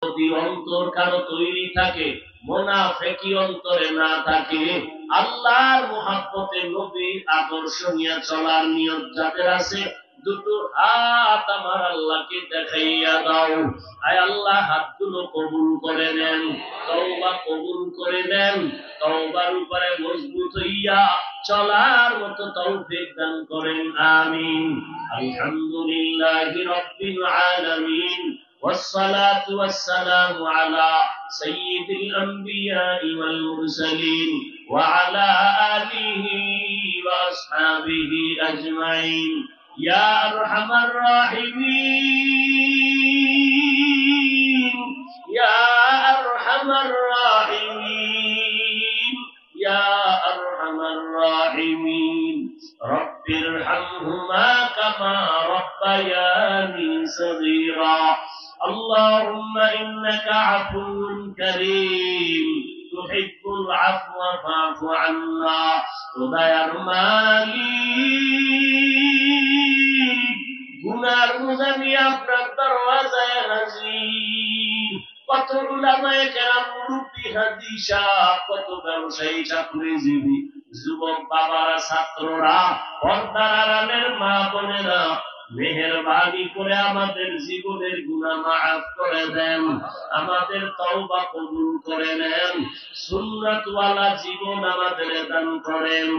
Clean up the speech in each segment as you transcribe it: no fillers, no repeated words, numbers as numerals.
যদি অন্তর কারো তৈরি থাকে, মুনাফিকি অন্তরে না থাকে, আল্লাহর মুহাব্বতে নবীর আকর্ষণীয় চলার নিয়ত যাদের আছে, দুটো হাত আমার আল্লাহকে দেখাইয়া দাও। আয় আল্লাহ, হাতগুলো কবুল করে নেন, তওবা কবুল করে নেন, তওবার উপরে মজবুত হইয়া চলার মতো তৌফিক দান করেন, আমিন। আলহামদুলিল্লাহি রাব্বিল আলামিন, والصلاة والسلام على سيد الأنبياء والمرسلين وعلى آله وأصحابه أجمعين يا أرحم الراحمين يا أرحم الراحمين يا أرحم الراحمين رب ارحمهما كما ربياني صغيرا اللهم إنك عفو كريم تحب العفو فاعف عنا দয়ার মালিক, গুনার বোঝা নিয়ে আপনার দরওয়াজায় হাজির। কত উলামায়ে কেরাম, মুরব্বি হাদিসা, কত ব্যবসায়ী, চাকরিজীবী, যুবক বাবারা, ছাত্ররা, পর্দার আড়ালের মা বোনেরা, মেহেরবানি করে আমাদের জীবনের গুনাহ মাফ করে দেন, আমাদের তওবা কবুল করে নেন, সুন্নাতওয়ালা জীবন আমাদের দান করেন।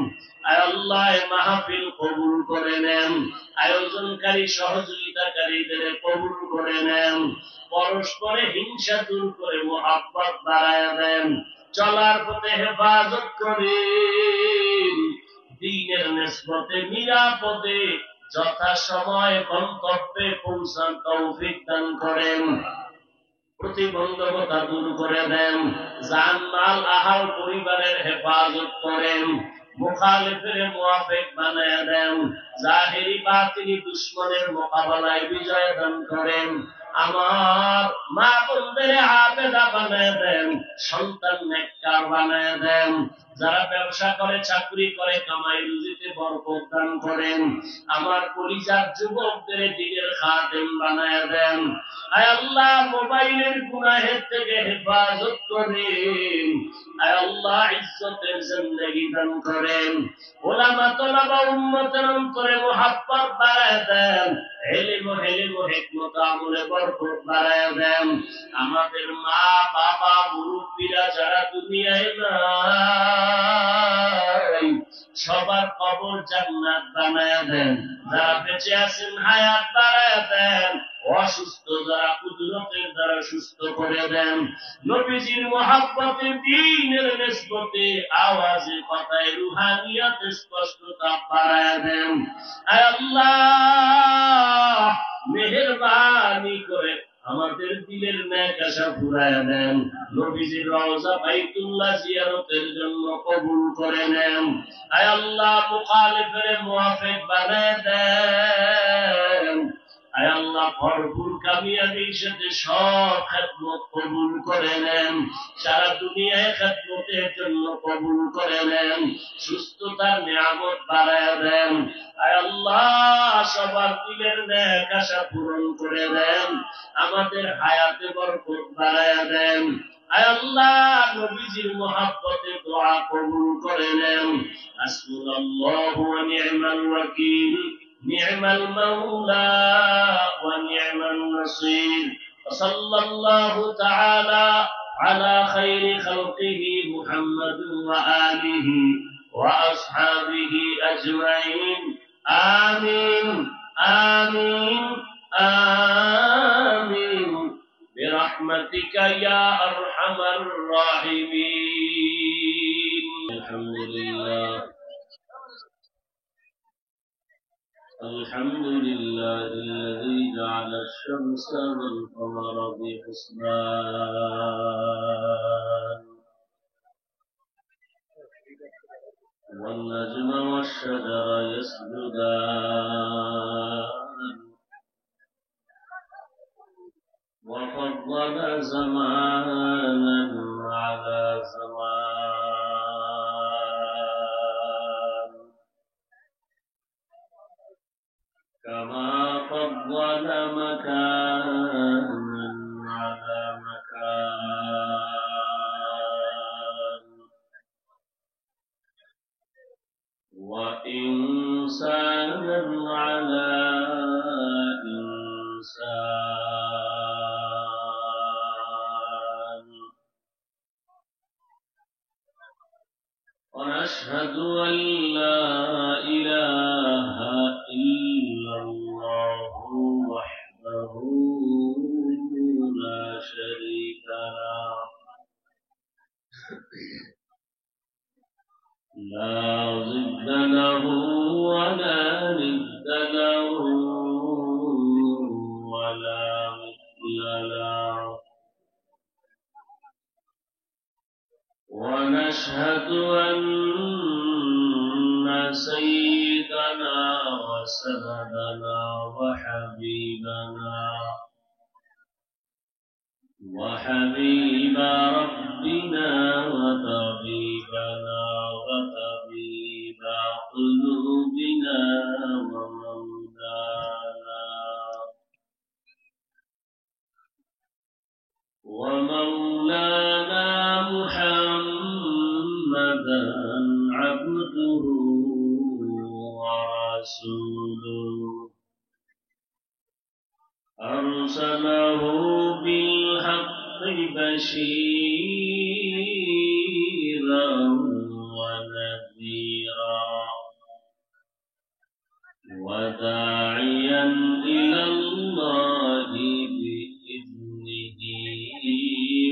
আয় আল্লাহ, মাহফিল কবুল করে নেন, আয়োজনকারী সহযোগিতাকারীদের কবুল করে নেন, পরস্পরে হিংসা দূর করে মুহাব্বত বাড়ায়া দেন, চলার পথে হেফাজত করেন, দ্বীনের নিসবতে নিরাপদে যথাসময় গন্তব্যে পৌঁছার তৌফিক দান করেন, প্রতিবন্ধকতা দূর করে দেন, জান-মাল, আহাল পরিবারের হেফাজত করেন, মুখালিফের মুওয়াফিক বানায়া দেন, জাহিরি বাতিনি দুশমনের মোকাবেলায় বিজয় দান করেন, আমার মা বোনদের আবেদা বানায়া দেন, সন্তান নেককার বানায়া দেন, যারা ব্যবসা করে, চাকরি করে, কামাই রুজিতে বরকত দান করেন, আমার পরিবার যুবকদের দ্বীনের খাদেম বানায়া দেন। আয় আল্লাহ, মোবাইলের গুনাহের থেকে হেফাজত করেন, আয় আল্লাহ, ইজ্জতের জিন্দেগি দান করেন, উলামা তলাবা উম্মতের অন্তরে মুহাব্বত বাড়ায় দেন, ইলম ও হিকমত আমলে বরকত বাড়ায় দেন, আমাদের মা বাবা মুরব্বিরা যারা দুনিয়ায় নাই, সবার কবর জান্নাত বানায় দেন, যারা বেঁচে আছেন হায়াত বাড়ায় দেন, অসুস্থ যারা কুদরতের দ্বারা সুস্থ করে দেন, নবীজির মুহাব্বতে, দ্বীনের নিসবতে, আওয়াজে, কথায়, রুহানিয়াতে স্পষ্টতা বাড়ায় দেন। আয় আল্লাহ, মেহেরবানি করে আমাদের দিলের নেক আশা ফুরায় দেন, নবীজির রওজা বাইতুল্লাহ জিয়ারতের জন্য কবুল করে নেন। আয় আল্লাহ, মুখালিফের মুওয়াফিক বানায় দেন। আয় আল্লাহ, ভরপুর কামিয়াবির সাথে সব খেদমত কবুল করে নেন, সারা দুনিয়ায় খেদমতের জন্য কবুল করে নেন, সুস্থতার নিয়ামত বাড়ায় দেন। আয় আল্লাহ, সবার দিলের নেক আশা পূরণ করে দেন, আমাদের হায়াতে বরকত বাড়ায় দেন। আয় আল্লাহ, নবীজির মুহাব্বতে দোয়া কবুল করে নেন। হাসবুনাল্লাহু ওয়া নি'মাল ওয়াকিল, نعم المولى ونعم النصير، وصلى الله تعالى على خير خلقه محمد وآله وأصحابه أجمعين، آمين آمين آمين برحمتك يا أرحم الراحمين. الحمد لله الحمد لله الذي جعل الشمس والقمر بحسبان والنجم والشجر يسجدان وفضل زمانا على زمان كما فضل مكانا على مكان مكان وإنسانا على إنسان ونشهد أن لا إله إلا الله وحده لا شريك له لا ضد له ولا ند له ولا مثل له ونشهد أن سيدنا وسندنا وحبيب ربنا وطبيبنا وطبيب قلوبنا ومولانا محمدا عبده ورسوله أرسله بالحق بشيرا ونذيرا وداعيا إلى الله بإذنه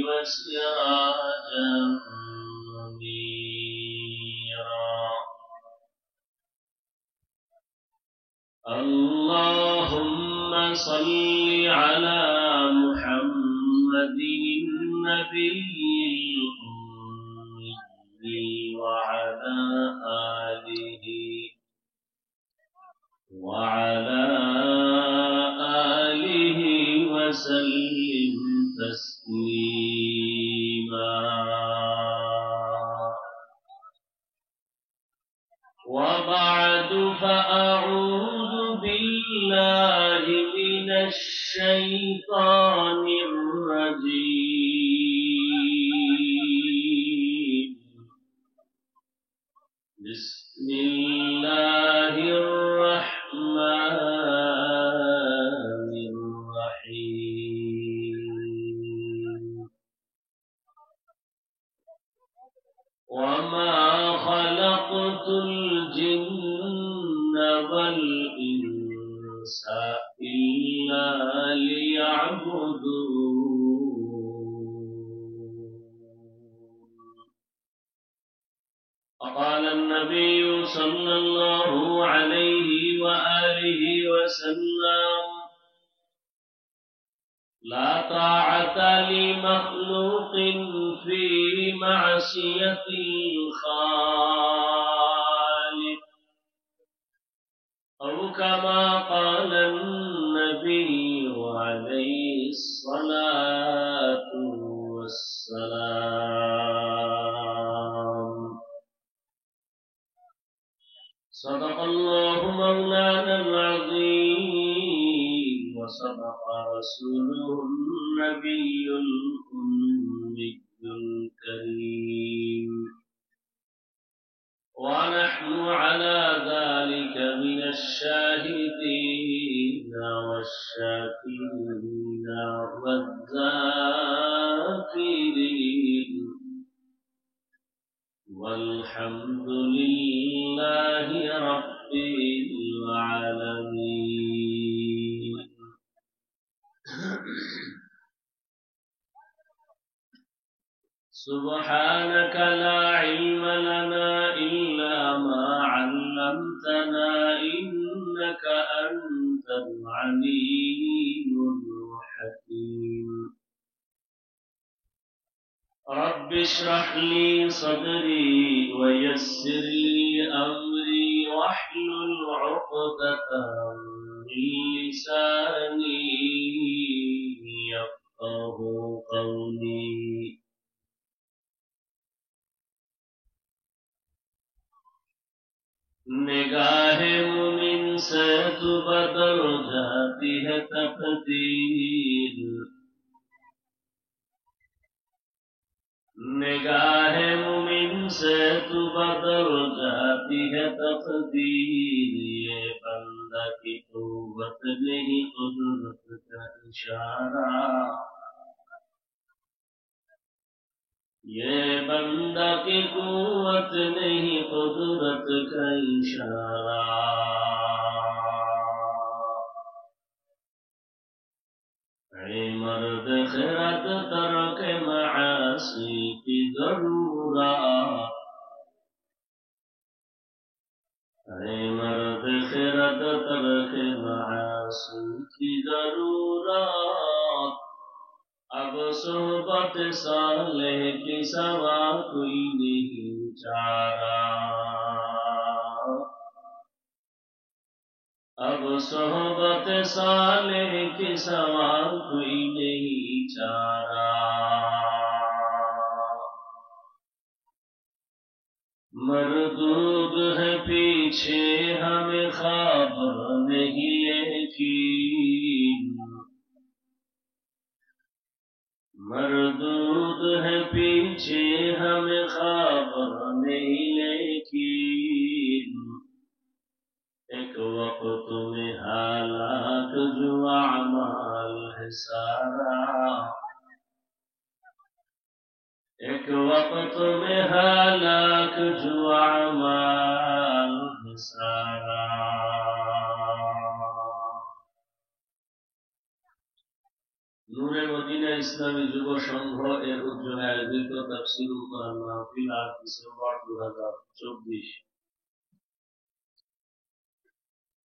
وسراجا منيرا اللهم صل على محمد النبي الأمي وعلى آله وسلم تسليما وبعد فأعوذ بالله من الشيطان الرجيم بسم الله الرحمن الرحيم وما خلقت الجن والإنس إلا ليعبدون وقال النبي صلى الله عليه وآله وسلم لا طاعة لمخلوق في معصية الخالق أو كما قال النبي عليه الصلاة والسلام صدق الله مولانا العظيم وصدق رسوله النبي الأمي الكريم ونحن على ذلك من الشاهدين والشاكرين والذاكرين والحمد لله رب العالمين سبحانك لا علم لنا إلا ما علمتنا إنك أنت العليم الحكيم رب اشرح لي صدري ويسر لي أمري واحلل عقدة من لساني يفقه قولي निगाह मुमिन से तू बदल जाती है तकदीर निगाह मुमिन से तू बदल जाती है तकदीर, ये बंदा की कुव्वत नहीं कुदरत का इशारा, ये बंदा की कुव्वत नहीं कुदरत का इशारा। ऐ मर्द खिरत तरक मासी की जरूरत, ऐ मर्द खिरत तरक मासी की जरूरत, अब सोहबत सालेह की सवा कोई नहीं चारा, अब सोहबत सालेह की सवा कोई नहीं चारा। मरदूद है पीछे हमें खबर नहीं यकीन, मरदूद है पीछे हमें खबर नहीं लेकिन, एक वक्त में हालात जो अमाल है सारा, एक वक्त में हालात जो अमाल है सारा। নূরে মদিনা ইসলামী যুব সংঘ এর উদ্যোগে আয়োজিত তাফসীরুল কোরআন মাহফিল ৮ ডিসেম্বর ২০২৪।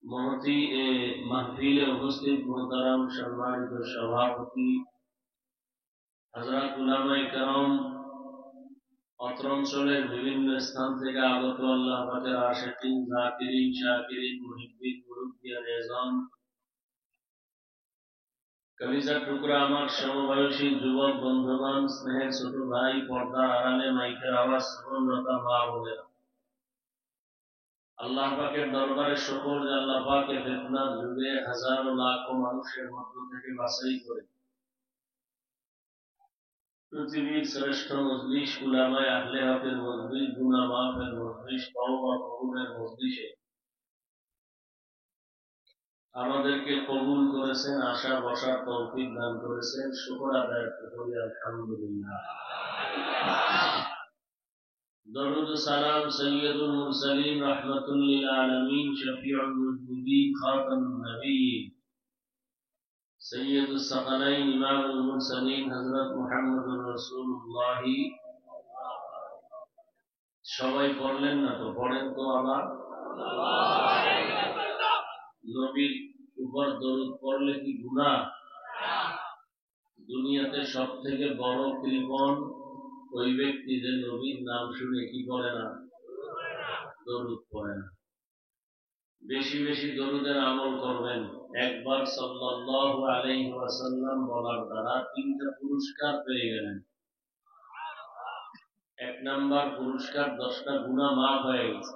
মহতি এ মাহফিলে উপস্থিত মোহতারাম সম্মানিত সভাপতি হযরত উলামায়ে কেরাম, অত্র অঞ্চলের বিভিন্ন স্থান থেকে আগত আল্লাহ পাকের আশিকিন, যাকিরিন, শাকিরিন, মুহিব্বিন, মুরব্বিয়ান এজাম, কলিজার টুকরা আমার সমবয়সী যুবক বন্ধুগণ, স্নেহের ছোট ভাই, পর্দার আড়ালে মাইকের আওয়াজ শ্রবণরতা মা বোনেরা, আল্লাহ পাকের দরবারে শুকর যে আল্লাহ পাক ফিতনার যুগে হাজারো লাখো মানুষের মধ্য থেকে বাছাই করে পৃথিবীর শ্রেষ্ঠ মজলিস উলামায়ে আহলে হকের মজলিস, গুনাহ মাফের মজলিস, তওবা কবুলের মজলিসে আমাদেরকে কবুল করেছেন, আশা বসার তৌফিক দান করেছেন। শুকর আদায় করি আলহামদুলিল্লাহ। দরুদ সালাম সৈয়দুল মুরসালিন রাহমাতুল লিল আলামিন, শফিউল মুযনিবিন, খাতামুন নবিয়্যিন, সৈয়দুস সাকালাইন, ইমামুল মুরসালিন হযরত মুহাম্মদুর রাসূলুল্লাহ। সবাই পড়লেন না তো? পড়েন তো আবার। নবীর উপর দরুদ পড়লে কি গুনাহ? দুনিয়াতে সব থেকে বড় কৃপণ ওই ব্যক্তি যে নবীর নাম শুনে কি করে না? দরুদ পড়ে না। বেশি বেশি দরুদের আমল করবেন। একবার সাল্লাল্লাহু আলাইহি ওয়াসাল্লাম বলার দ্বারা 3টা পুরস্কার পেয়ে গেলেন। 1 নাম্বার পুরস্কার 10টা গুনাহ মাফ হয়ে গেছে।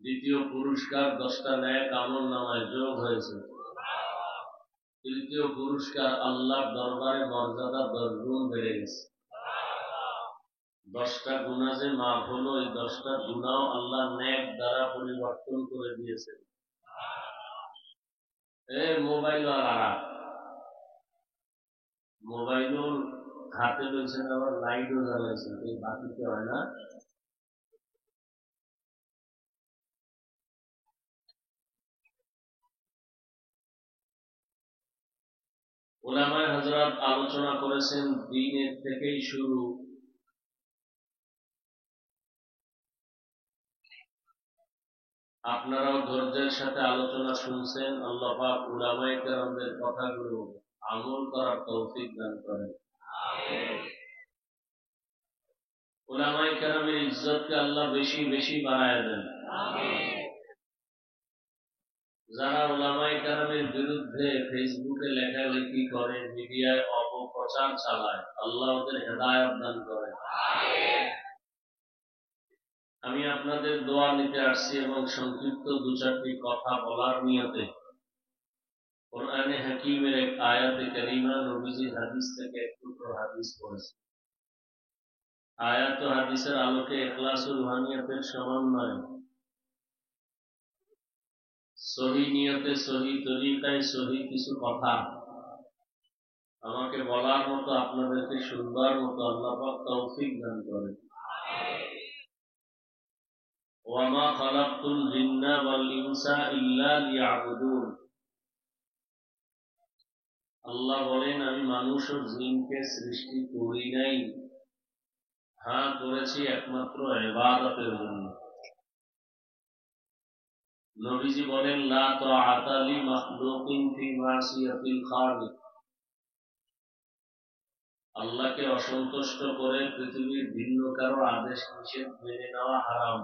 দ্বিতীয় পুরস্কার 10টা নেক আমল নামায় যোগ হয়েছে। তৃতীয় পুরস্কার আল্লাহর দরবারে মর্যাদা 10 গুণ বেড়ে গেছে। 10টা গুনাহ যে মাফ হলো, এই 10টা গুনাহ আল্লাহ নেক দ্বারা পরিবর্তন করে দিয়েছে। মোবাইল ওয়ালারা মোবাইলও হাতে লইছেন, আবার লাইটও জ্বালাইছেন, এই বাতিতে হয় না। উলামায়ে হযরত আলোচনা করেছেন দ্বীনের থেকেই শুরু। আপনারাও ধৈর্যের সাথে আলোচনা শুনছেন। আল্লাহ পাক উলামায়ে কেরামদের কথাগুলো আমল করার তৌফিক দান করেন। উলামায়ে কেরামের ইজ্জতকে আল্লাহ বেশি বেশি বাড়ায় দেন। যারা উলামায়ে কেরামের বিরুদ্ধে ফেসবুকে লেখালেখি করে, মিডিয়ায় অপপ্রচার চালায়, আল্লাহ ওদের হেদায়েত দান করেন। আমি আপনাদের দোয়া নিতে আসছি এবং সংক্ষিপ্ত 2-4টি কথা বলার নিয়তে কোরআনে হাকিমের এক আয়াতে কারিমা, নবীজির হাদিস থেকে এক টুকরো হাদিস পড়েছি। আয়াত ও হাদিসের আলোকে ইখলাস ও রুহানিয়াতের সমন্বয়, সহি নিয়তে, সহি তরিকায়, সহি কিছু কথা আমাকে বলার মতো, আপনাদেরকে শুনবার মতো আল্লাহ পাক তৌফিক দান করেন। ওয়ামা খালাকতুল জিন্না ওয়াল ইনসা ইল্লা লিয়াবুদুন। আল্লাহ বলেন, আমি মানুষ ও জিনকে সৃষ্টি করি নাই, হ্যাঁ করেছি একমাত্র ইবাদতের জন্য। নবীজি বলেন, লা তাআতা লি মাখলুকিন ফি মাসিয়াতিল খালিক। আল্লাহকে অসন্তুষ্ট করে পৃথিবীর ভিন্ন কারো আদেশ নিষেধ মেনে নেওয়া হারাম।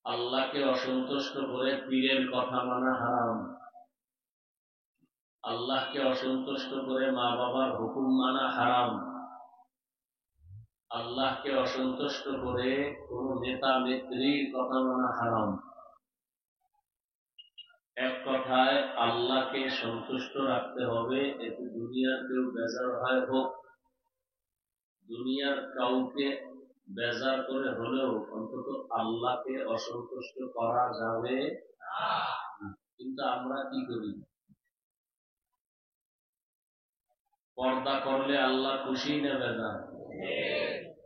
আল্লাহকে অসন্তুষ্ট করে পীরের কথা মানা হারাম। আল্লাহকে অসন্তুষ্ট করে মা বাবার হুকুম মানা হারাম। আল্লাহকে অসন্তুষ্ট করে কোন নেতা নেত্রীর কথা মানা হারাম। এক কথায় আল্লাহকে সন্তুষ্ট রাখতে হবে। এতে দুনিয়ার কেউ বেজার হয় হোক, দুনিয়ার কাউকে বেজার করে হলেও অন্তত আল্লাহকে অসন্তুষ্ট করা যাবে না। কিন্তু আমরা কি করি? পর্দা করলে আল্লাহ খুশি না বেজার?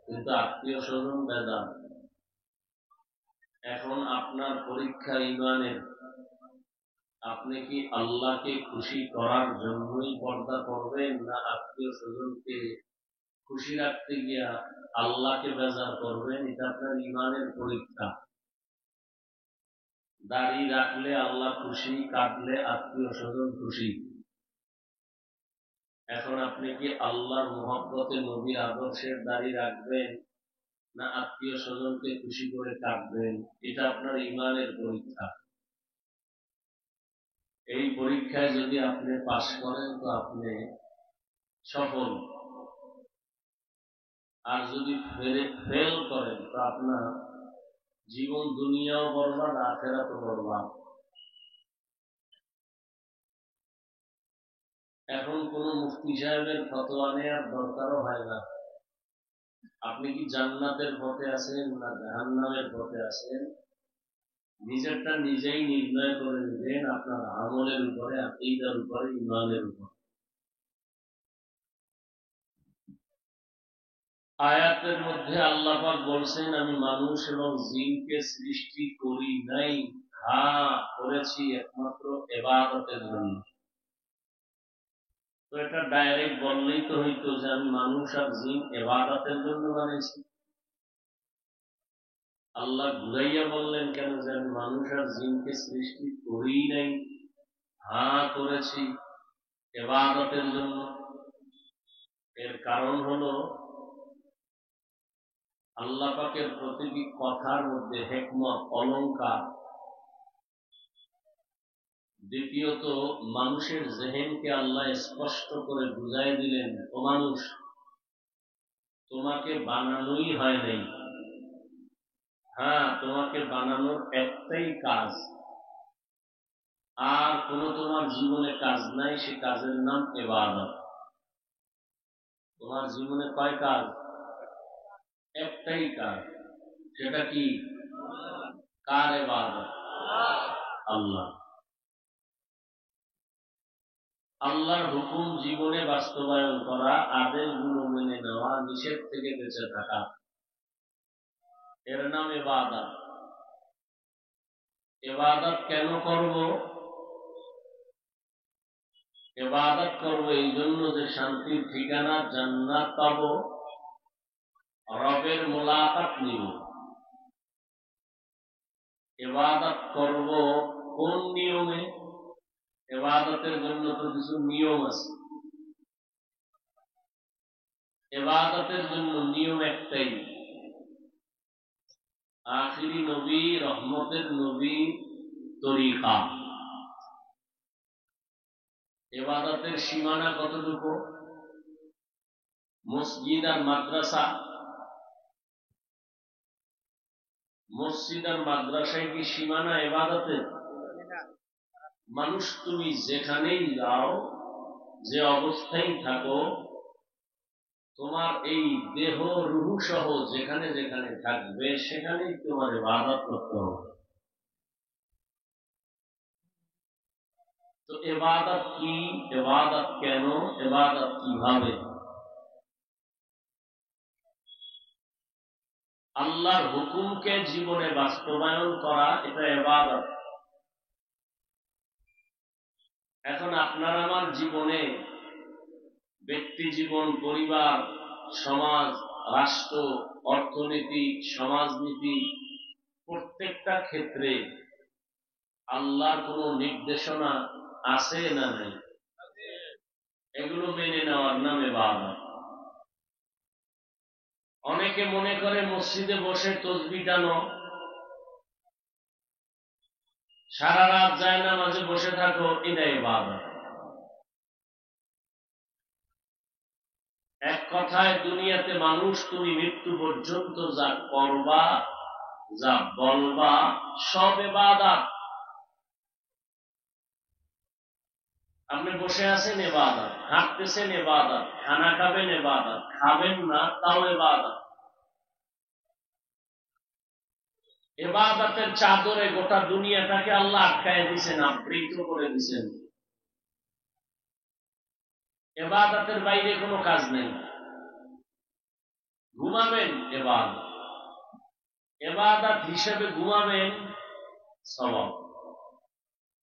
কিন্তু আত্মীয় স্বজন বেজার। এখন আপনার পরীক্ষা ইমানের, আপনি কি আল্লাহকে খুশি করার জন্যই পর্দা করবেন, না আত্মীয় স্বজনকে খুশি রাখতে গিয়া আল্লাহকে বেজার করবেন? এটা আপনার ইমানের পরীক্ষা। দাড়ি রাখলে আল্লাহ খুশি, কাটলে আত্মীয় স্বজন খুশি। এখন আপনি কি আল্লাহর মহব্বতে, নবীর আদর্শের দাড়ি রাখবেন, না আত্মীয় স্বজনকে খুশি করে কাটবেন? এটা আপনার ইমানের পরীক্ষা। এই পরীক্ষায় যদি আপনি পাশ করেন তো আপনি সফল, আর যদি ফেল করেন তো আপনার জীবন দুনিয়াও বরবাদ, আখিরাতও বরবাদ। এখন কোন মুফতি সাহেবের ফতোয়া নেওয়ার দরকারও হয় না। আপনি কি জান্নাতের পথে আছেন না জাহান্নামের পথে আছেন, নিজেরটা নিজেই নির্ণয় করে নেবেন আপনার আমলের উপরে, আকীদার উপরে, ঈমানের উপর। আয়াতের মধ্যে আল্লাহ পাক বলছেন, আমি মানুষ এবং জিনকে সৃষ্টি করি নাই, হ্যাঁ করেছি একমাত্র ইবাদতের জন্য। তো এটা ডাইরেক্ট বললেই তো হইতো যে আমি মানুষ আর জিন ইবাদতের জন্য বানিয়েছি। আল্লাহ ঘুরাইয়া বললেন কেন যে আমি মানুষ আর জিনকে সৃষ্টি করি নাই, হ্যাঁ করেছি ইবাদতের জন্য? এর কারণ হলো আল্লাহ পাকের প্রতিটি কথার মধ্যে হিকমত, অলংকার। দ্বিতীয়ত, মানুষের জেহেনকে আল্লাহ স্পষ্ট করে বুঝাই দিলেন, ও মানুষ, তোমাকে বানানোই হয় নাই, হ্যাঁ তোমাকে বানানোর একটাই কাজ, আর কোন তোমার জীবনে কাজ নাই, সে কাজের নাম ইবাদত। তোমার জীবনে কয় কাজ? একটাই কাজ। সেটা কি? কার ইবাদত? আল্লাহ। আল্লাহর হুকুম জীবনে বাস্তবায়ন করা, আদেশগুলো মেনে নেওয়া, নিষেধ থেকে বেঁচে থাকা, এর নাম ইবাদত। ইবাদত কেন করব? ইবাদত করব এই জন্য যে শান্তির ঠিকানা জান্নাত পাবো, রবের মুলাকাত নিব। ইবাদত করব কোন নিয়মে? ইবাদতের জন্য তো কিছু নিয়ম আছে। ইবাদতের জন্য নিয়ম একটাই, আখিরি নবী, রহমতের নবী তরিকা। ইবাদতের সীমানা কতটুকু? মসজিদ আর মাদ্রাসা। মসজিদ আর মাদ্রাসায় কি সীমানা ইবাদতের? মানুষ তুমি যেখানেই যাও, যে অবস্থায় থাকো, তোমার এই দেহ রূহ সহ যেখানে যেখানে থাকবে সেখানেই তোমার ইবাদত করতে হবে। তো ইবাদত কি, ইবাদত কেন, ইবাদত কিভাবে? আল্লাহর হুকুমকে জীবনে বাস্তবায়ন করা, এটা ইবাদত। এখন আপনার আমার জীবনে ব্যক্তি জীবন, পরিবার, সমাজ, রাষ্ট্র, অর্থনীতি, সমাজনীতি, প্রত্যেকটা ক্ষেত্রে আল্লাহর কোন নির্দেশনা আছে না নেই? এগুলো মেনে নেওয়ার নাম ইবাদত। অনেকে মনে করে মসজিদে বসে তাসবিহ টানো, সারা রাত যায় নামাজে বসে থাকো, এটা ইবাদত। এক কথায় দুনিয়াতে মানুষ তুমি মৃত্যু পর্যন্ত যা করবা, যা বলবা, সব ইবাদত। আপনি বসে আছেন ইবাদত, হাঁটতেছেন ইবাদত, খানা খাবেন ইবাদত, খাবেন না তাও ইবাদত। ইবাদতের চাদরে গোটা দুনিয়াটাকে আল্লাহ আটকায় দিয়েছেন, আবৃত করে দিয়েছেন। ইবাদতের বাইরে কোনো কাজ নেই। ঘুমাবেন ইবাদত, ইবাদত হিসেবে ঘুমাবেন সওয়াব,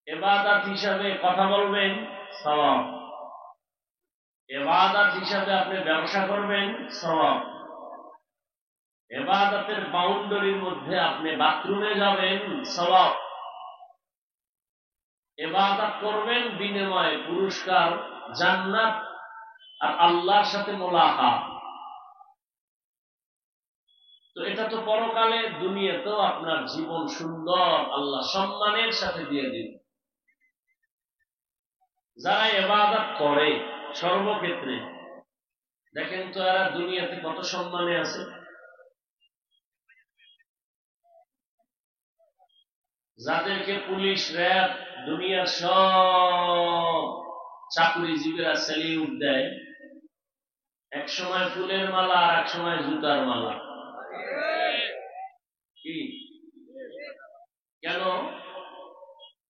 ইবাদত হিসাবে কথা বলবেন সওয়াব, ইবাদত হিসাবে আপনি ব্যবসা করবেন সওয়াব, ইবাদতের বাউন্ডারির মধ্যে আপনি বাথরুমে যাবেন সওয়াব, ইবাদত করবেন বিনিময়ে পুরস্কার জান্নাত আর আল্লাহর সাথে মোলাকাত। তো এটা তো পরকালে, দুনিয়াতেও আপনার জীবন সুন্দর আল্লাহ সম্মানের সাথে দিয়ে দিন। যারা ইবাদত করে সর্বক্ষেত্রে, দেখেন তো এরা দুনিয়াতে কত সম্মানে আছে। যাদেরকে পুলিশ, র্যাব, দুনিয়ার সব চাকুরিজীবীরা স্যালিউট দেয়, এক সময় ফুলের মালা আর এক সময় জুতার মালা। কি কেন?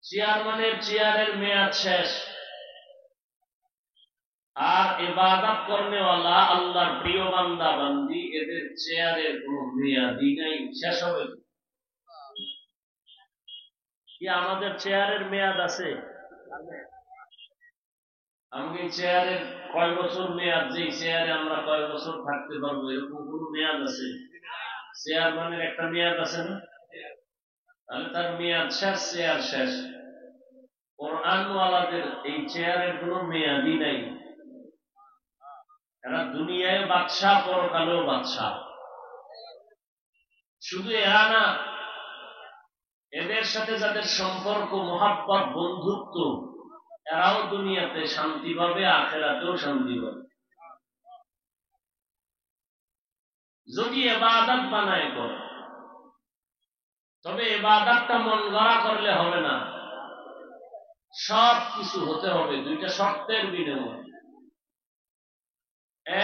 চেয়ারম্যানের চেয়ারের মেয়াদ শেষ, আর ইবাদত করনেওয়ালা আল্লাহর প্রিয় বান্দা বান্দি, এদের চেয়ারের কোন মেয়াদই নাই, শেষ হবে। কি আমাদের চেয়ারের মেয়াদ আছে? আমাকে চেয়ারের কয় বছর মেয়াদ, যে চেয়ারে আমরা কয় বছর থাকতে পারবো, এরকম কোন মেয়াদ আছে? চেয়ারম্যানের একটা মেয়াদ আছে না? তাহলে তার মেয়াদ শেষ, চেয়ার শেষ। কোরআনওয়ালাদের এই চেয়ারের কোন মেয়াদই নাই। এরা দুনিয়ায় বাদশাহ, পরকালেও বাদশাহ। শুধু এরা না, এদের সাথে যাদের সম্পর্ক, মহাব্বত, বন্ধুত্ব, এরাও দুনিয়াতে শান্তি পাবে, আখিরাতেও শান্তি পাবে। যদি ইবাদত বানায় করে, তবে ইবাদতটা মন গড়া করলে হবে না, সব কিছু হতে হবে দুইটা শর্তের বিনিময়ে।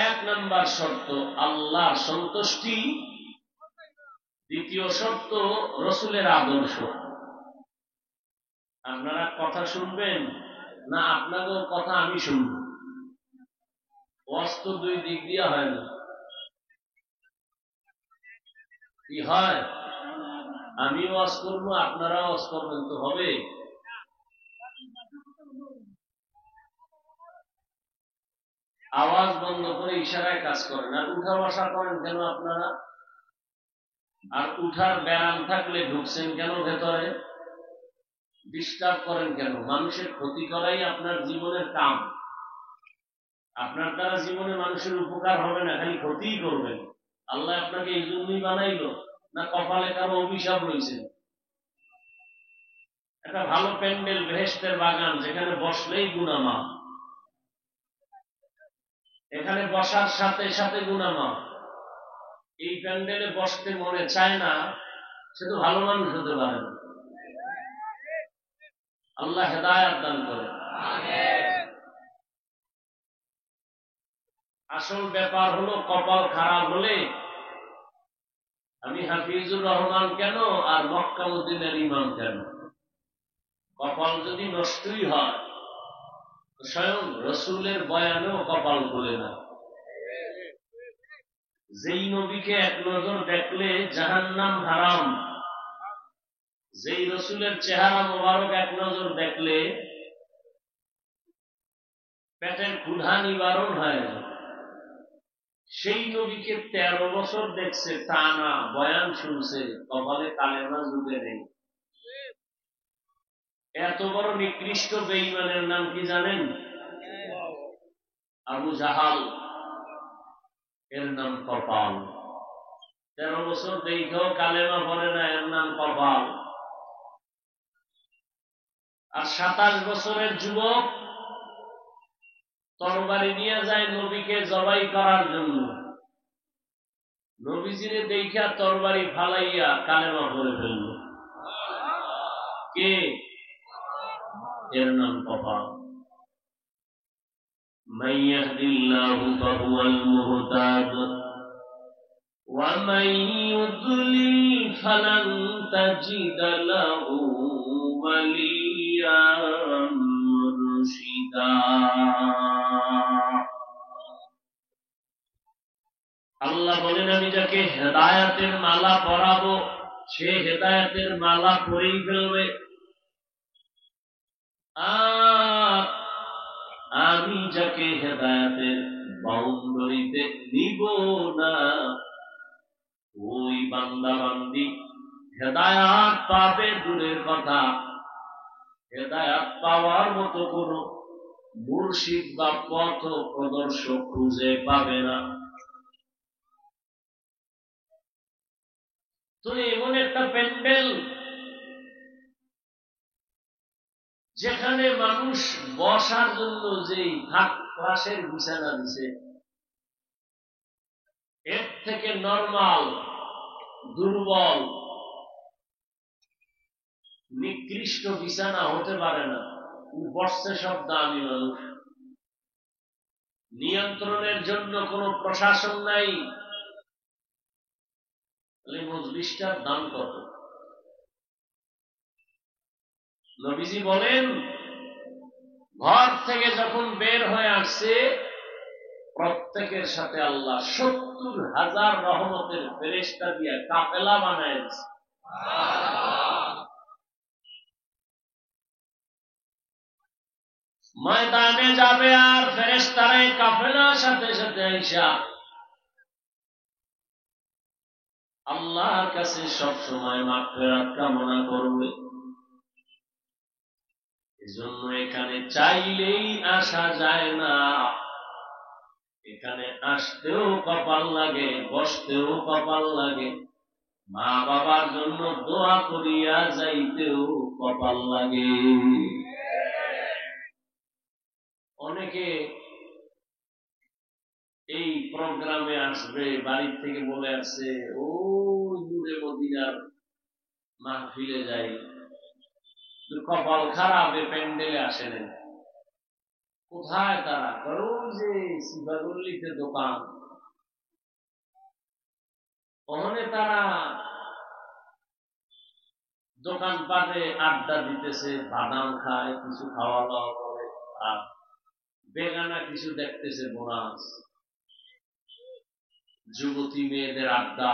এক নাম্বার শর্ত আল্লাহর সন্তুষ্টি, দ্বিতীয় শর্ত রসুলের আদর্শ। আপনারা কথা শুনবেন না আপনাদের কথা আমি শুনব? ওয়াজ তো দুই দিক দিয়ে হয় না। কি হয়? আমি ওয়াজ করবো, আপনারা ওয়াজ করবেন, তো হবে? আওয়াজ বন্ধ করে ইশারায় কাজ করেন, আর উঠা বসা করেন কেন আপনারা? আর উঠার ব্যারাম থাকলে ঢুকছেন কেন ভেতরে? ডিস্টার্ব করেন কেন? মানুষের ক্ষতি করাই আপনার জীবনের কাম। আপনার দ্বারা জীবনে মানুষের উপকার হবে না, খালি ক্ষতিই করবেন। আল্লাহ আপনাকে এই জন্যই বানাইলো না কপালে কারো অভিশাপ রয়েছে? একটা ভালো প্যান্ডেল, বেহেশতের বাগান, যেখানে বসলেই গুনাহ মাফ, এখানে বসার সাথে সাথে গুনাহ মাফ। এই প্যান্ডেলে বসতে মনে চায় না, সে তো ভালো মানুষ হতে পারে না। আল্লাহ হেদায়েত দান করে। আসল ব্যাপার হলো কপাল খারাপ হলে আমি হাফিজুর রহমান কেন আর মক্কা মদিনার ইমাম কেন, কপাল যদি নষ্টই হয় স্বয়ং রসুলের বয়ানেও কপাল খুলে না। যেই নবীকে এক নজর দেখলে জাহান্নাম হারাম, যেই রসুলের চেহারা মোবারক এক নজর দেখলে পেটের ক্ষুধা নিবারণ হয়, সেই নবীকে 13 বছর দেখছে টানা, বয়ান শুনছে, কপালে কালেমা জুটে নেই। এত বড় নিকৃষ্ট বেঈমানের নাম কি জানেন? আবু জাহাল, এর নাম কপাল। 13 বছর দেখেও কালেমা পড়ে না, এর নাম কপাল। আর 27 বছরের যুবক তরবারি নিয়ে যায় নবীকে জবাই করার জন্য, নবীজিরে দেখা তরবারি ফালাইয়া কালেমা পড়ে ফেলল। কে? এর নাম কপাল। মান ইয়াহদিল্লাহু ফাহুয়াল মুহতাদ ওয়া মান ইউদ্লিল ফালান তাজিদা লাহু ওয়ালিয়্যান মুরশিদা। আল্লাহ বলেন, আমি যাকে হেদায়েতের মালা পরাবো সে হেদায়েতের মালা পরেই ফেলবে, আর আমি যাকে হেদায়েতের বাউন্ডারিতে নিব না ওই বান্দা বান্দি হেদায়াত পাবে দূরের কথা, হেদায়াত পাওয়ার মতো কোন মুর্শিদ বা পথ প্রদর্শক খুঁজে পাবে না। তো এমন একটা প্যান্ডেল যেখানে মানুষ বসার জন্য যেই থার্ড ক্লাসের বিছানা দিছে, এর থেকে নরমাল, দুর্বল, নিকৃষ্ট বিছানা হতে পারে না। বসছে সব দামি মানুষ, নিয়ন্ত্রণের জন্য কোনো প্রশাসন নাই। মজলিসটার দাম কত? নবীজি বলেন, ঘর থেকে যখন বের হয়ে আসছে প্রত্যেকের সাথে আল্লাহ 70,000 রহমতের ফেরেশতা দিয়ে কাফেলা বানায় দিচ্ছে। ময়দানে যাবে আর ফেরেশতারাই কাফেলার সাথে সাথে আইসা আল্লাহর কাছে সবসময় মাগফিরাত কামনা করবে। এজন্য এখানে চাইলেই আসা যায় না, এখানে আসতেও কপাল লাগে, বসতেও কপাল লাগে, মা বাবার জন্য দোয়া করিয়া যাইতেও কপাল লাগে। অনেকে এই প্রোগ্রামে আসবে, বাড়ির থেকে বলে আসছে ওই দূরে মদিনার মাহফিলে যাই, কপাল খারাপ, প্যান্ডেলে আসে না। কোথায় তারা? কারণ যে সিবাগুল্লিতে দোকান, ওখানে তারা দোকানপাটে আড্ডা দিতেছে, বাদাম খায়, কিছু খাওয়া দাওয়া করে, আর বেগানা কিছু দেখতেছে, বোনাস, যুবতী মেয়েদের আড্ডা।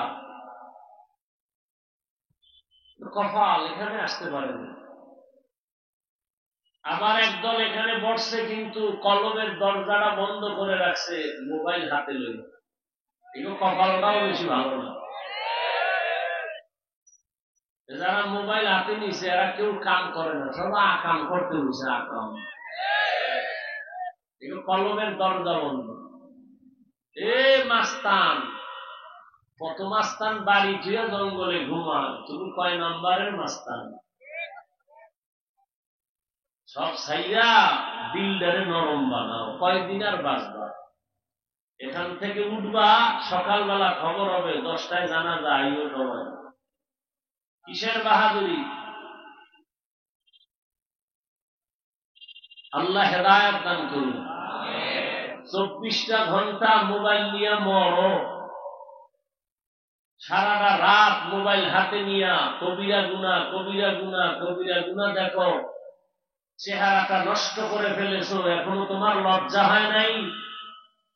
কপাল, এখানে আসতে পারেনি। আবার একদল এখানে বসছে কিন্তু কলমের দরজাটা বন্ধ করে রাখছে, মোবাইল হাতে লই। এগুলো কপালটাও বেশি ভালো না। যারা মোবাইল হাতে নিছে এরা কেউ কাম করে না, সব আকাম করতে হয়েছে, আকাম। এগুলো কলমের দরজা বন্ধ। এ মাস্তান, কত মাস্তান বাড়ি ধুয়ে জঙ্গলে ঘুমায়, তুমি কয় নাম্বারের মাস্তান? সব ছাইয়া দিলদারে নরম বানাও, কয়দিন আর বাঁচবা। এখান থেকে উঠবা, সকালবেলা খবর হবে 10টায় জানা যাইও সবাই। কিসের বাহাদুরি? আল্লাহ হেদায়েত দান করুন। 24টা ঘন্টা মোবাইল নিয়ে মরো, সারাটা রাত মোবাইল হাতে নিয়া কবিরা গুনাহ কবিরা গুনাহ কবিরা গুনাহ দেখো, চেহারাটা নষ্ট করে ফেলেছো, এখনো তোমার লজ্জা হয় নাই?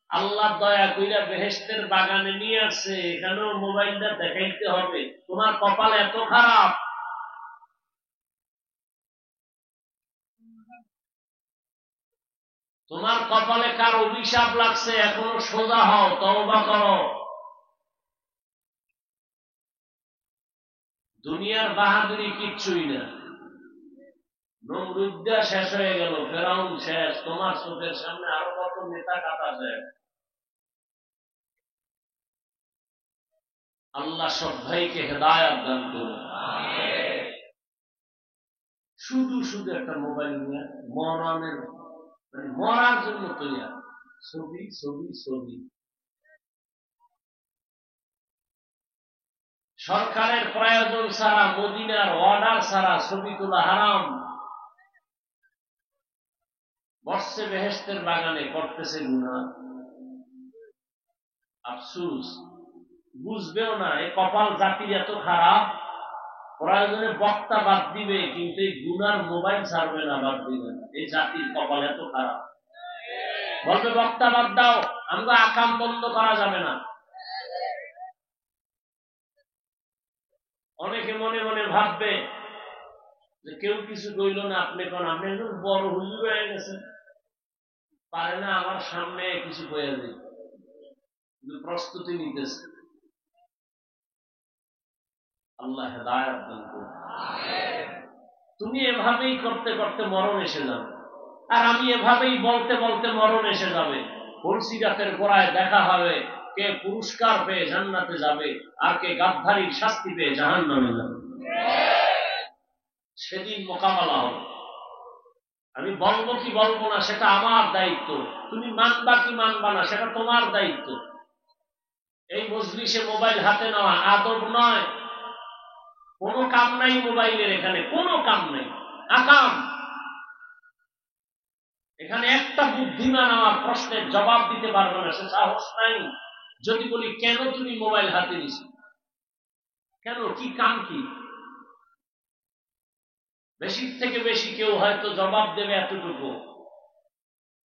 আল্লাহ দয়া কইরা বেহেশতের বাগানে নিয়ে আসছে, এখানেও মোবাইলটা দেখাইতে হবে? তোমার কপাল এত খারাপ? তোমার কপালে কার অভিশাপ লাগছে? এখনো সোজা হও, তওবা করো। দুনিয়ার বাহাদুরি কিচ্ছুই না। নমরুদ্দা শেষ হয়ে গেল, ফেরাউন শেষ, তোমার চোখের সামনে আরো কত নেতা কাটা যায়। আল্লাহ সব ভাইকে হেদায়াত দান করুন। শুধু শুধু একটা মোবাইল নিয়ে মরণের মানে মরার জন্য তৈরি, ছবি ছবি ছবি। সরকারের প্রয়োজন ছাড়া, মদিনার অর্ডার ছাড়া ছবি তোলা হারাম। বসছে বেহেশতের বাগানে, করতেছে গুনাহ। আফসুস, বুঝবেও না। এই কপাল জাতির এত খারাপ, প্রয়োজনে বক্তা বাদ দিবে, কিন্তু এই গুনার মোবাইল ছাড়বে না, বাদ দিবে না। এই জাতির কপাল এত খারাপ। বলবে বক্তা বাদ দাও, আমরা আকাম বন্ধ করা যাবে না। অনেকে মনে মনে ভাববে যে কেউ কিছু কইল না, আপনি কোন, আপনি একজন বড় হুজুর হয়ে গেছেন, পারে না আমার সামনে কিছু কয়ে দিই, প্রস্তুতি নিতেছে। আল্লাহ হেদায়েত দান করুন। তুমি এভাবেই করতে করতে মরণ এসে যাবে, আর আমি এভাবেই বলতে বলতে মরণ এসে যাবে। পুলসিরাতের গোড়ায় দেখা হবে কে পুরস্কার পেয়ে জান্নাতে যাবে, আর কে গাদ্দারির শাস্তি পেয়ে জাহান্নামে যাবে। সেদিন মোকাবেলা হবে। আমি বলবো কি বলবো না সেটা আমার দায়িত্ব, তুমি মানবা কি মানবা না সেটা তোমার দায়িত্ব। এই মজলিসে মোবাইল হাতে নেওয়া আদব নয়, কোনো কাম নাই মোবাইলের, এখানে কোনো কাম নাই, আকাম। এখানে একটা বুদ্ধিমান আমার প্রশ্নের জবাব দিতে পারবে না, সে সাহস নাই। যদি বলি কেন তুমি মোবাইল হাতে নিছ, কেন, কি কাম কি? বেশি থেকে বেশি কেউ হয়তো জবাব দেবে এতটুকু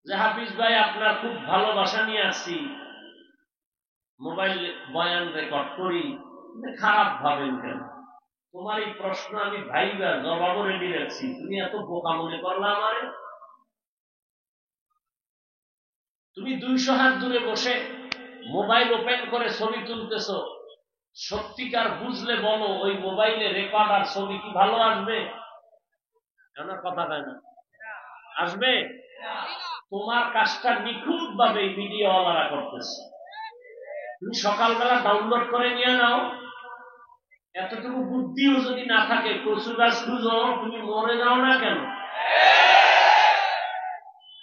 যে হাফিজ ভাই আপনার খুব ভালোবাসা নিয়ে আসছি, মোবাইল বয়ান রেকর্ড করি, খারাপ ভাবেন কেন? তোমার এই প্রশ্ন আমি ভাইবা জবাবও রেডি রাখছি, তুমি এত বোকা মনে করলা আমারে? তুমি 200 হাত দূরে বসে মোবাইল ওপেন করে ছবি তুলতেছ, সত্যিকার বুঝলে বলো ওই মোবাইলে রেকর্ড আর ছবি কি ভালো আসবে? আমার কথা হয় না, আসবে? তোমার কাজটা নিখুঁত ভাবে মিডিয়াওয়ালারা করতেছে, তুমি সকালবেলা ডাউনলোড করে নিয়ে নাও। এতটুকু বুদ্ধিও যদি না থাকে, কচু গাছ খুঁজো, তুমি মরে যাও না কেন?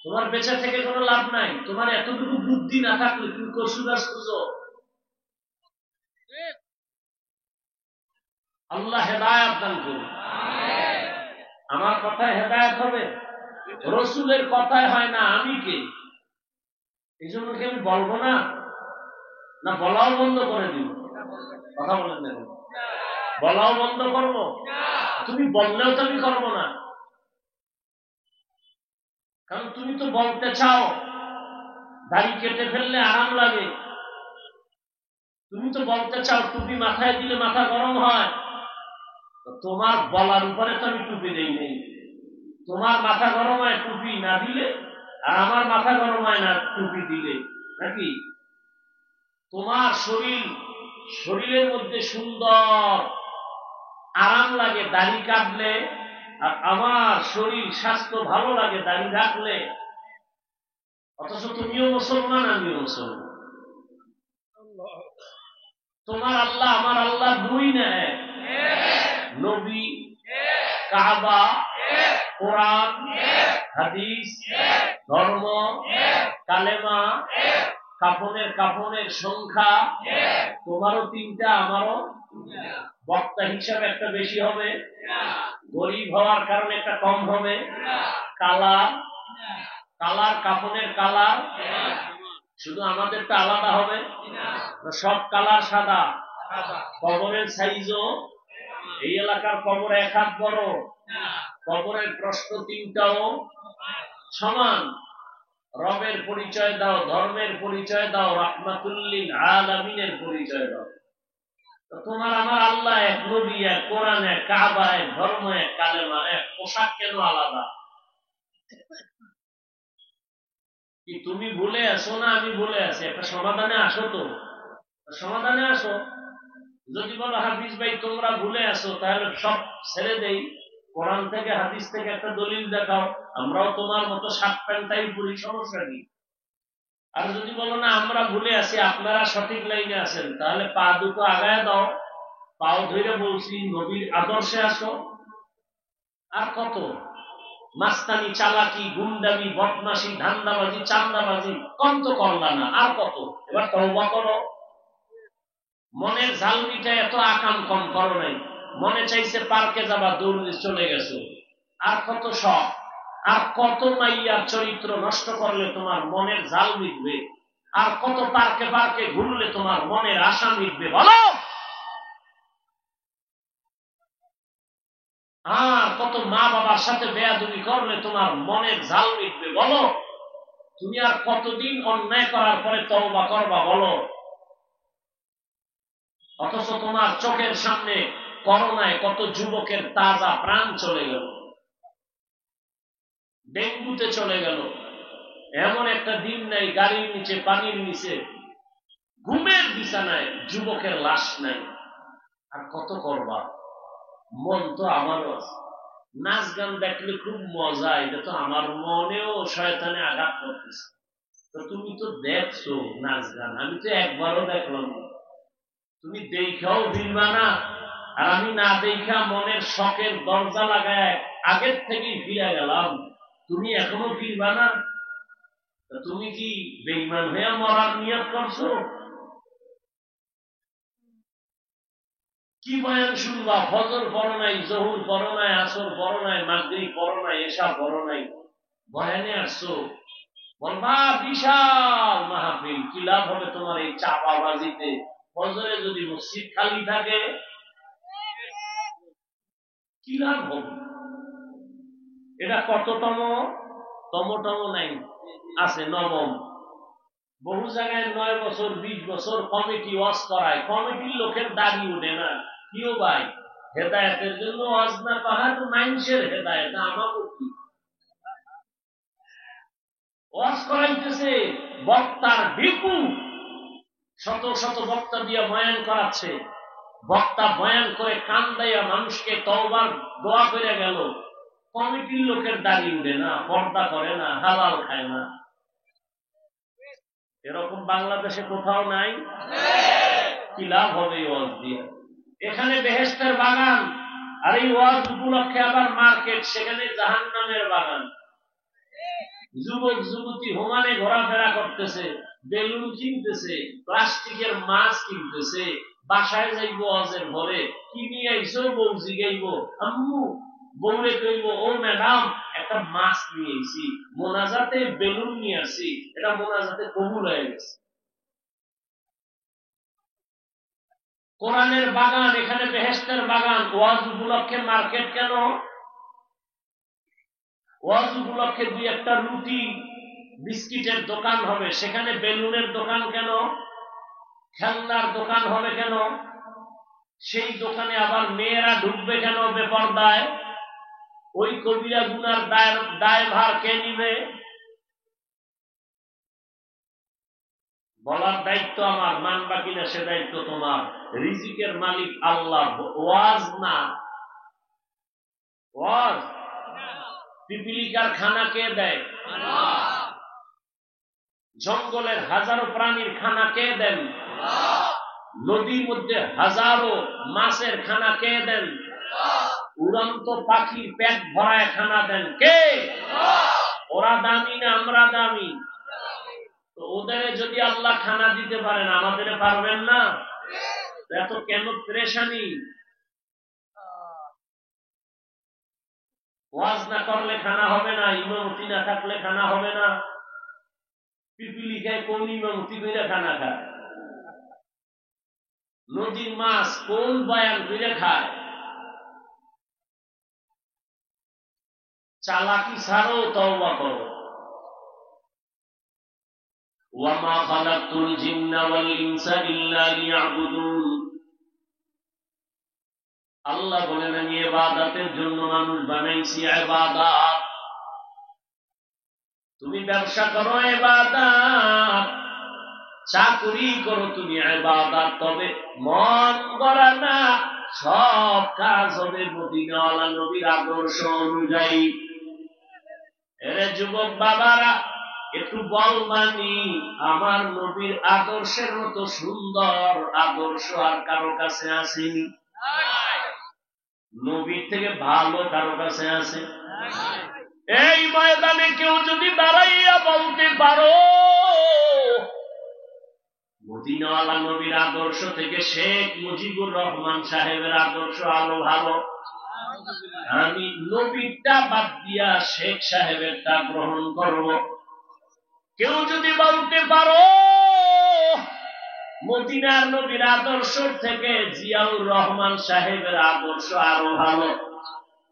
তোমার বেঁচে থেকে কোনো লাভ নাই। তোমার এতটুকু বুদ্ধি না থাকলে তুমি কচু গাছ খুঁজো। আল্লাহ হেদায়েত দান করুন। আমার কথায় হেদায়েত হবে, রসুলের কথায় হয় না। আমি কে? এই জন্য কি আমি বলবো না? না বলাও বন্ধ করে দিব? কথা বলেন দেখো, বলাও বন্ধ করবো? তুমি বললেও তো আমি করবো না, কারণ তুমি তো বলতে চাও দাড়ি কেটে ফেললে আরাম লাগে, তুমি তো বলতে চাও টুপি মাথায় দিলে মাথা গরম হয়। তোমার বলার উপরে তো আমি টুপি দেই নেই। তোমার মাথা গরম হয় টুপি না দিলে, আর আমার মাথা গরম হয় না টুপি দিলে, নাকি? তোমার শরীরের মধ্যে সুন্দর আরাম লাগে দাড়ি কাটলে, আর আমার শরীর স্বাস্থ্য ভালো লাগে দাড়ি রাখলে। অথচ তুমিও মুসলমান, আমিও মুসলমান। তোমার আল্লাহ আমার আল্লাহ দুই না এক। নবী, কাবা, কোরআন, হাদিস, ধর্ম, কালেমা, কাফনের সংখ্যা, তোমারও 3টা, আমারও। বক্তা হিসাবে একটা বেশি হবে, গরিব হওয়ার কারণে একটা কম হবে, কালা, কালার, কাফনের কালার শুধু আমাদেরটা আলাদা হবে, সব কালার সাদা। কবরের সাইজও, এই এলাকার কবর এক হাত বড়, কবরের প্রশ্ন তিনটাও সমান। রবের পরিচয় দাও, ধর্মের পরিচয় দাও, রাহমাতুল্লিল আলামিনের পরিচয় দাও। তোমার আমার আল্লাহ এক, নবী এক, কোরআন এক, কাবা এক, ধর্ম এক, কালেমা এক, পোশাক কেন আলাদা? কি তুমি ভুলে আসো না আমি ভুলে আছি? একটা সমাধানে আসো তো, সমাধানে আসো। যদি বলো হাফিজ ভাই তোমরা ভুলে আসো, তাহলে সব ছেড়ে দেই, কোরআন থেকে হাদিস থেকে একটা দলিল দেখাও, আমরাও তোমার মতো শার্ট প্যান্টটাই পরি, সমস্যা নেই। আর যদি বলো না আমরা ভুলে আছি, আপনারা সঠিক লাইনে আছেন, তাহলে পা দুটো আগায় দাও, পাও ধরে বলছি নবীর আদর্শে আসো। আর কত মাস্তানি, চালাকি, গুন্ডামি, বদমাশি, ধান্দাবাজি, চান্দাবাজি কম তো করলা না, আর কত? এবার তওবা করো। মনের ঝালমিটা এত আকাম কম করো নাই। মনে চাইছে পার্কে যাবা, দৌড়ে চলে গেছো। আর কত শখ, আর কত মাইয়ার চরিত্র নষ্ট করলে তোমার মনের ঝাল মিটবে? আর কত পার্কে পার্কে ঘুরলে তোমার মনের আশা মিটবে বলো? আর কত মা বাবার সাথে বেয়াদবি করলে তোমার মনের ঝাল মিটবে বলো? তুমি আর কতদিন অন্যায় করার পরে তওবা করবা বলো? অথচ তোমার চোখের সামনে করোনায় কত যুবকের তাজা প্রাণ চলে গেল, ডেঙ্গুতে চলে গেল। এমন একটা দিন নাই গাড়ির নিচে, পানির নিচে, ঘুমের বিছানায় যুবকের লাশ নাই। আর কত করবা? মন তো আমারও আছে, নাচ গান দেখলে খুব মজা, এটা তো আমার মনেও শয়তানে আঘাত করতেছে। তো তুমি তো দেখছো নাচ গান, আমি তো একবারও দেখলাম। তুমি দেখাও ভিড়বা না, আর আমি না দেখা মনের শখের দরজা লাগায় আগের থেকেই ফিরে গেলাম, তুমি এখনো ফিরবা না? তুমি কি বেঈমান হয়ে মরার নিয়ত করছো? কি বয়ান শুনবা? ফজর পড়ো নাই, জহুর পড়ো নাই, আসর পড়ো নাই, মাগরিব পড়ো নাই, এশা পড়ো নাই, বয়ানে আসছো। বলবা বিশাল মাহফিল, কি লাভ হবে তোমার এই চাপাবাজিতে? ফজরে যদি মসজিদ খালি থাকে কি লাভ হবে? এটা কততম? তমতম নাই, আছে নবম। বহু জায়গায় 9 বছর 20 বছর কমিটি ওয়াজ করায়, কমিটির লোকের দাড়ি উঠে না। কিও ভাই, হেদায়েতের জন্য ওয়াজ না পাহাড়, মানুষের হেদায়েত, আমাকে কি ওয়াজ করাইতেছে? বক্তার বিপু, শত শত বক্তা দিয়ে বয়ান করাচ্ছে, বক্তা বয়ান করে কান দেয়া মানুষকে তওবার দোয়া করে গেল, কমিটির লোকের দাড়ি উঠে না, পর্দা করে না, হালাল খায় না। এরকম বাংলাদেশে কোথাও নাই। কি লাভ হবে এই ওয়াজ দিয়ে? এখানে বেহেশতের বাগান, আর এই ওয়াজ উপলক্ষে আবার মার্কেট, সেখানে জাহান্নামের বাগান। যুবক যুবতী হোমানে ঘোরাফেরা করতেছে, বেলুন কিনতেছে, প্লাস্টিকের মাছ কিনতেছে, বাসায় যাইব ওয়াজের ঘরে, কি নিয়ে আইসো? বউ জিগাইব, আম্মু, বউরে কইব ও ম্যাডাম একটা মাছ নিয়ে আইছি, মোনাজাতে বেলুন নিয়ে আসি, এটা মোনাজাতে কবুল হয়ে গেছে। কোরআনের বাগান, এখানে বেহেশতের বাগান। ওয়াজ উপলক্ষে মার্কেট কেন? ওয়াজ উপলক্ষে 2-1টা রুটি বিস্কিটের দোকান হবে, সেখানে বেলুনের দোকান কেন? খেলনার দোকান হবে কেন? সেই দোকানে আবার মেয়েরা ঢুকবে কেন বেপরদায়? ওই কবিরা গুনার দায়ভার কে নিবে? বলার দায়িত্ব আমার, মানবা কিনা সে দায়িত্ব তোমার। রিজিকের মালিক আল্লাহ, ওয়াজ না। ওয়াজ, পিপিলিকার খানা কে দেয়? জঙ্গলের হাজারো প্রাণীর খানা কে দেন? নদীর মধ্যে হাজারো মাছের খানা কে দেন? উড়ন্ত পাখির পেট ভরায় খানা দেন কে? ওরা দামি না আমরা দামি? তো ওদের যদি আল্লাহ খানা দিতে পারেন, আমাদের পারবেন না? এত কেন প্রেশানি? ওয়াজ না করলে খানা হবে না, ইমামতি না থাকলে খানা হবে না। পিপিলি খায় কোন ইমামতি কইরা খানা খায়? নদীর মাছ কোন বয়ান কইরা খায়? চালাকি ছাড়ো, তওবা করো। ওয়ামা খালাকতুল জিন্না ওয়াল ইনসা ইল্লা লিয়াবুদুন। আল্লাহ বলেন আমি ইবাদতের জন্য মানুষ বানাইছি। ইবাদত, তুমি ব্যবসা করো ইবাদত, চাকরি করো তুমি ইবাদত, তবে মন গড়া না, সব কাজ হবে মদিনাওয়ালা নবীর আদর্শ অনুযায়ী। এরে যুবক বাবারা, একটু বলবানি আমার নবীর আদর্শের মতো সুন্দর আদর্শ আর কারো কাছে আসেনি? নবীর থেকে ভালো কারো কাছে আছে? এই ময়দানে কেউ যদি দাঁড়াইয়া বলতে পারো মদিনাওয়ালা নবীর আদর্শ থেকে শেখ মুজিবুর রহমান সাহেবের আদর্শ আরো ভালো, আমি নবীরটা বাদ দিয়া শেখ সাহেবেরটা গ্রহণ করব। কেউ যদি বলতে পারো মদিনার নবীর আদর্শ থেকে জিয়াউর রহমান সাহেবের আদর্শ আরো ভালো,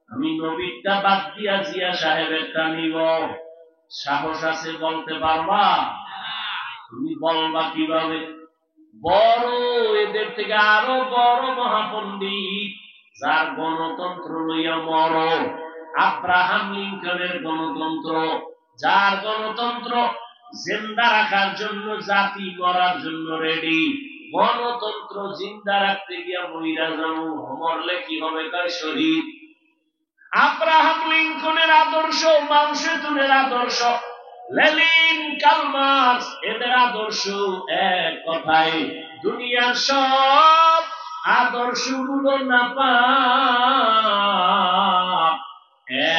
আমি নবীরটা বাদ দিয়া জিয়া সাহেবেরটা নিব, সাহস আছে বলতে পারবা? তুমি বলবা কিভাবে? বড় এদের থেকে আরো বড় মহাপণ্ডিত, যার গণতন্ত্র লইয়া মর, আব্রাহাম লিঙ্কনের গণতন্ত্র, যার গণতন্ত্র জিন্দা রাখার জন্য জাতি মরার জন্য রেডি, গণতন্ত্র জিন্দা রাখতে গিয়া মহিলা যাবো, মরলে কি হবে? তাই শহীদ। আব্রাহাম লিঙ্কনের আদর্শ, মাও সেতুনের আদর্শ, লেনিন, কার্ল মার্কস, এদের আদর্শ এক কথায় দুনিয়ার সব আদর্শগুলো না পাক,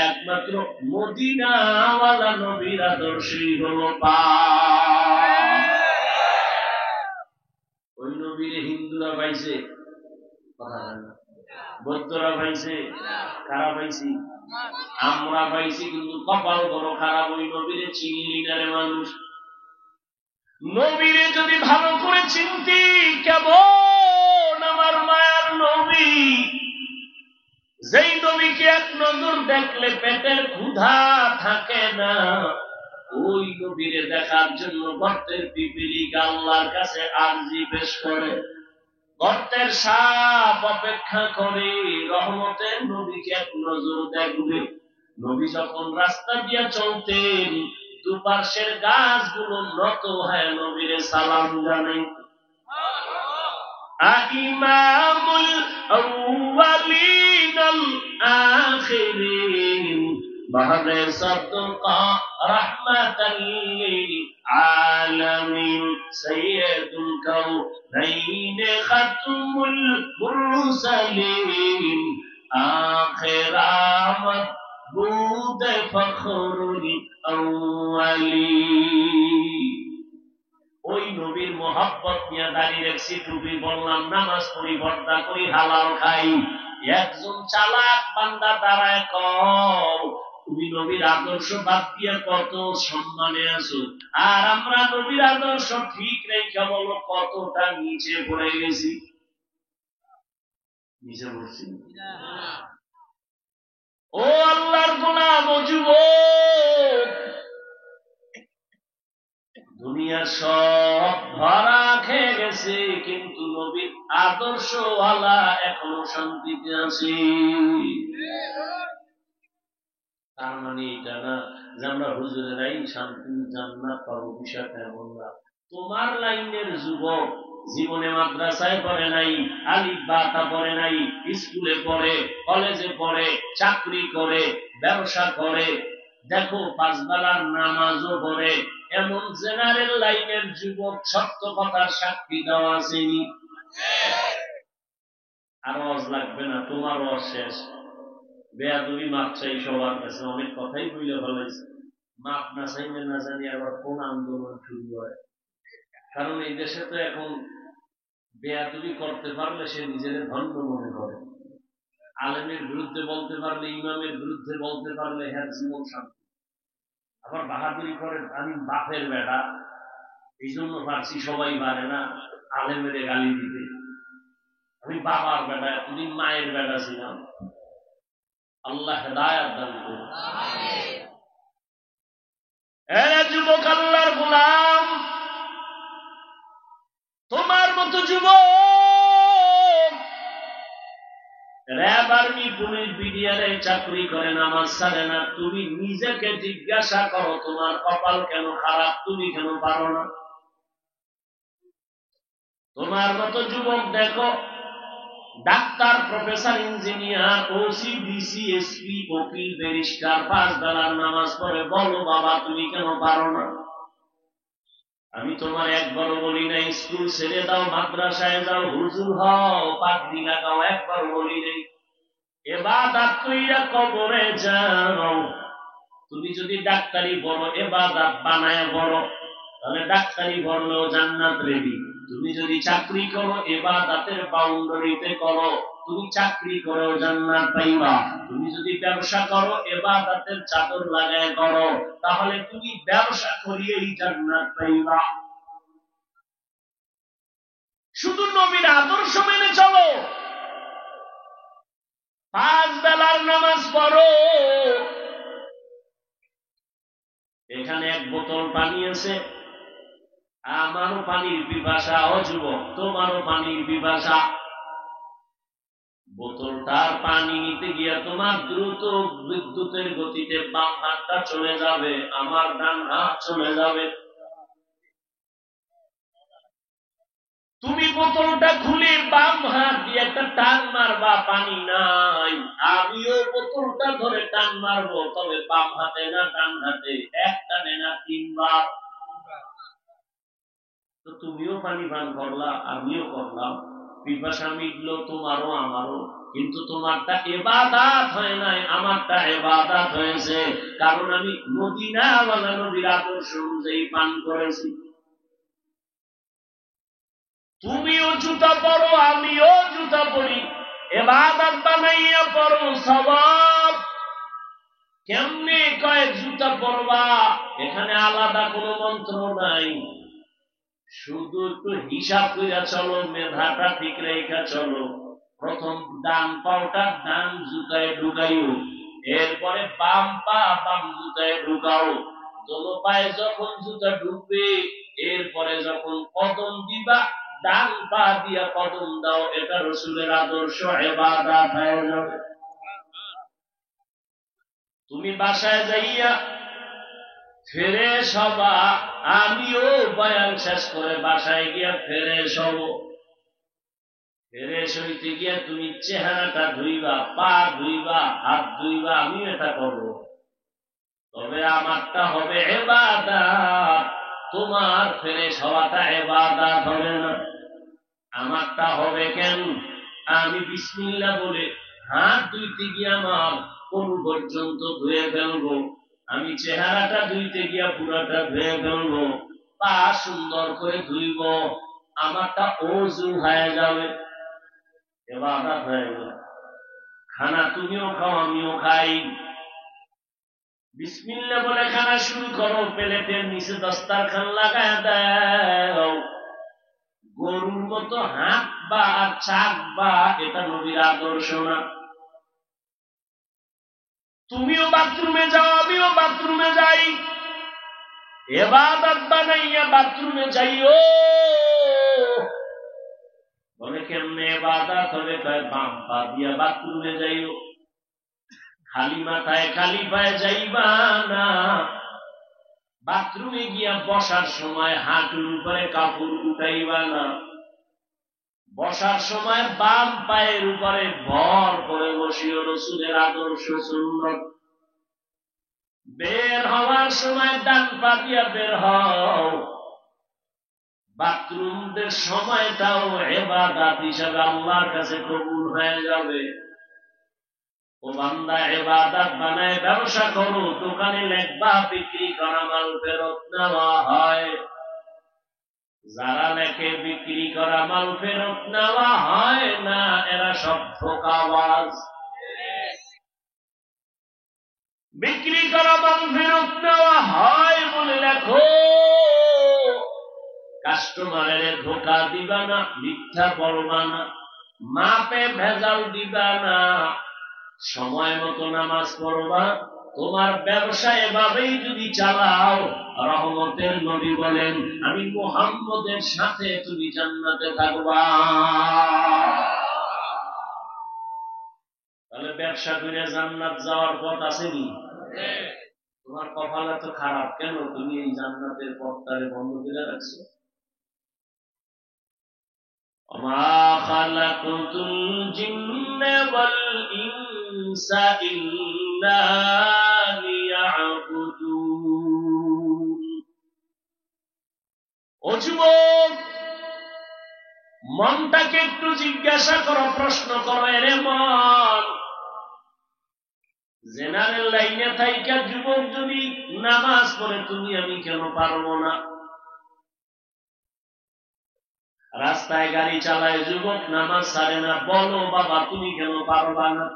একমাত্র মদিনাওয়ালা নবীর আদর্শই হলো পাক। ওই নবীরে হিন্দুরা পাইছে, কথা হয় না, বৌদ্ধরা পাইছে, কারা পাইছি? আমরা পাইছি, কিন্তু কপাল বড় খারাপ, ওই নবীরে চিনি না রে মানুষ। নবীরে যদি ভালো করে চিনতি, কেমন আমার মায়ার নবী, যেই নবীকে এক নজর দেখলে পেটের ক্ষুধা থাকে না, ওই নবীরে দেখার জন্য গর্তের পিপিলিক আল্লাহর কাছে আরজি পেশ করে, গর্তের সাপ অপেক্ষা করে রহমতের নবীকে এক নজর দেখবে। নবী যখন রাস্তা দিয়ে চলতেন, দুপার্শ্বের গাছগুলো নত হয় নবীরে সালাম জানাই। ইমামুল আউয়ালিন আল আখিরিন বাহরে সাদকা রাহমাতাল লিল আলামিন সাইয়্যিদুল কাউনাইন খাতমুল মুরসালিন আখিরামাত বুদ ফখরুল আউয়ালিন। ওই নবীর মোহাব্বত নিয়ে দাঁড়িয়ে রাখছি, টুপি বললাম, নামাজ পড়ি, পর্দা করি, হালাল খাই। একজন চালাক বান্দা দাঁড়ায় কও তুমি নবীর আদর্শ বাদ দিয়ে কত সম্মানে আছো, আর আমরা নবীর আদর্শ ঠিক রেখে বলো কতটা নিচে পড়ে গেছি। নিচে পড়ছি। ও আল্লাহর গোলাম, ও যুবক, দুনিয়ার সব ধরা খেয়ে গেছে, কিন্তু নবীর আদর্শওয়ালা এখনো শান্তিতে আছে। তার মানে এটা না যে আমরা হুজুরেরাই শান্তি জান্নাত পাবো, বিষয়টা এমন না। তোমার লাইনের যুবক জীবনে মাদ্রাসায় পড়ে নাই, আলিফ বা তা পড়ে নাই, স্কুলে পড়ে, কলেজে পড়ে, চাকরি করে, ব্যবসা করে, দেখো পাঁচবেলার নামাজও পড়ে, এমন জেনারেল লাইনের যুবক সত্য কথার সাক্ষী দেওয়া আসেনি। আর ওয়াজ লাগবে না, তোমার ওয়াজ শেষ। বেয়াদবি মাপ চাই সবার কাছে, অনেক কথাই বইলে ফেলাইছে, মাপ না চাইলে না জানি আবার কোন আন্দোলন শুরু হয়। কারণ এই দেশে তো এখন বেয়াদবি করতে পারলে সে নিজের ধন্য মনে করে, আলেমের বিরুদ্ধে বলতে পারলে, ইমামের বিরুদ্ধে বলতে পারলে হ্যাঁ জীবন শান্তি। আবার বাহাদুরি করেন আমি বাপের বেটা, এই জন্য পারছি, সবাই পারে না আলেমের গালি দিতে। আমি বাবার বেটা, এতদিন মায়ের বেটা ছিলাম। আল্লাহ হেদায়াত দান করুন। যুবক আল্লাহর গোলাম, তোমার মতো যুবক র্যাব, আর্মি, পুলিশ, বিডিআরে চাকরি করে, নামাজ ছাড়ে না। তুমি নিজেকে জিজ্ঞাসা করো তোমার কপাল কেন খারাপ, তুমি কেন পারো না? তোমার মতো যুবক দেখো, doctor, professor, engineer, OC, DC, SP, উকিল, ব্যারিস্টার, 5 বেলার নামাজ পড়ে, বলো বাবা তুমি কেন পারো না? আমি তোমার একবারও বলি নাই স্কুল ছেড়ে দাও, মাদ্রাসায় যাও, হুজুর হও, পাগড়ি লাগাও, একবার বলি নাই। ইবাদত কইরা কবরে যাও। তুমি যদি ডাক্তারি বড় ইবাদত বানায় বড়, তাহলে ডাক্তারি বড়লেও জান্নাত রেডি। তুমি যদি চাকরি করো ইবাদতের বাউন্ডারিতে করো, তুমি চাকরি করেও জান্নাত পাইবা। তুমি যদি ব্যবসা করো ইবাদতের চাদর লাগায় করো, তাহলে তুমি ব্যবসা করিয়েই জান্নাত পাইবা। শুধু নবীর আদর্শ মেনে চলো, 5 বেলার নামাজ পড়ো। এখানে 1 বোতল পানি আছে, আমারও পানির পিপাসা, ও যুবক তোমারও পানির পিপাসা। বোতলটার পানি নিতে গিয়া তোমার দ্রুত বিদ্যুতের গতিতে বাম হাতটা চলে যাবে, আমার ডান হাত চলে যাবে। তুমি বোতলটা খুলে বাম হাত দিয়ে একটা টান মারবা, পানি নাই। আমিও বোতলটা ধরে টান মারবো, তবে বাম হাতে না ডান হাতে, এক টানে না 3 বার। তো তুমিও পানি পান করলা, আমিও করলাম, পিপাসা মিটলো তোমারও আমারও, কিন্তু তোমারটা ইবাদত হয় নাই, আমারটা ইবাদত হয়েছে, কারণ আমি মদিনাওয়ালা নবীর আদর্শ অনুযায়ী পান করেছি। তুমিও জুতা পরো, আমিও জুতা পরি, ইবাদত বানাইয়া পরো, সওয়াব। কেমনে কয় জুতা পরবা? এখানে আলাদা কোনো মন্ত্র নাই, শুধু একটু হিসাব কইরা চলো, মেধাটা ঠিক রেখা চলো। প্রথম ডান পাওটা ডান জুতায় ঢুকাইও, এরপরে বাম পা বাম জুতায় ঢুকাও। দোনো পায়ে যখন জুতা ঢুকবে, এরপরে যখন কদম দিবা, ডান পা দিয়া কদম দাও। এটা রাসূলের আদর্শ, ইবাদত হয়ে যাবে। তুমি বাসায় যাইয়া ফ্রেশ হবা, আমিও বয়ান শেষ করে বাসায় গিয়া ফ্রেশ হব। ফ্রেশ হইতে গিয়া তুমি চেহারাটা ধুইবা, পা ধুইবা, হাত ধুইবা, আমি এটা করব। তবে আমারটা হবে ইবাদত, তোমার ফ্রেশ হওয়াটা ইবাদত হবে না। আমারটা হবে কেন? আমি বিসমিল্লাহ বলে হাত ধুইতে গিয়া আমার কোন পর্যন্ত ধুয়ে ফেলবো, আমি চেহারাটা ধুইতে গিয়া পুরাটা ধুয়ে ফেলবো, পা সুন্দর করে ধুইব, আমারটা ওযু হয়ে যাবে, ইবাদত হয়ে গেল। খানা তুমিও খাও, আমিও খাই, বিসমিল্লাহ বলে খানা শুরু করো, প্লেটের নিচে দস্তারখান লাগায় দাও। গরুর মতো হাত বা চাক বা, এটা নবীর আদর্শ না। তুমিও বাথরুমে যাও, আমিও বাথরুমে যাই, ইবাদত বানাইয়া বাথরুমে যাইও। বলে কেমনে ইবাদত হবে? বাম পা দিয়া বাথরুমে যাইও, খালি মাথায় খালি পায়ে যাইবা না। বাথরুমে গিয়া বসার সময় হাঁটুর উপরে কাপড় উঠাইবা না। বসার সময় বাম পায়ের উপরে ভর করে বসিও, রাসূলের আদর্শ সুন্নাত। বের হওয়ার সময় ডান পা দিয়া বের হও। বাথরুমদের সময়টাও ইবাদত হিসাবে আল্লাহর কাছে কবুল হয়ে যাবে। ও বান্দা, ইবাদত বানায় ব্যবসা করো, দোকানে লেখবা বিক্রি করা মাল ফেরত নেওয়া হয়। যারা লেখে বিক্রি করা মাল ফেরত নেওয়া হয় না, এরা সব ধোঁকাবাজ। বিক্রি করা মাল ফেরত নেওয়া হয় বলে রাখো। কাস্টমারের ধোকা দিবা না, মিথ্যা বলবা না, মাপে ভেজাল দিবা না, সময় মতো নামাজ পড়বা। তোমার ব্যবসা এভাবেই যদি চালাও, রহমতের নবী বলেন আমি মুহাম্মদের সাথে তুমি জান্নাতে থাকবা। তাহলে ব্যবসা করে জান্নাত যাওয়ার পথ আসেনি? তোমার কপাল এত খারাপ কেন, তুমি এই জান্নাতের পথটারে বন্ধ করে রাখছো? وما خلقت الجن والإنس إلا ليعبدون। ও যুবক, মনটাকে একটু জিজ্ঞাসা করো, প্রশ্ন করো, এরে মন, জেনারেল লাইনে থাইকা যুবক যদি নামাজ পড়ে তুমি আমি কেন পারবো না? রাস্তায় গাড়ি চালায় যুবক নামাজ ছাড়ে না, বলো বাবা তুমি কেন পারবা না?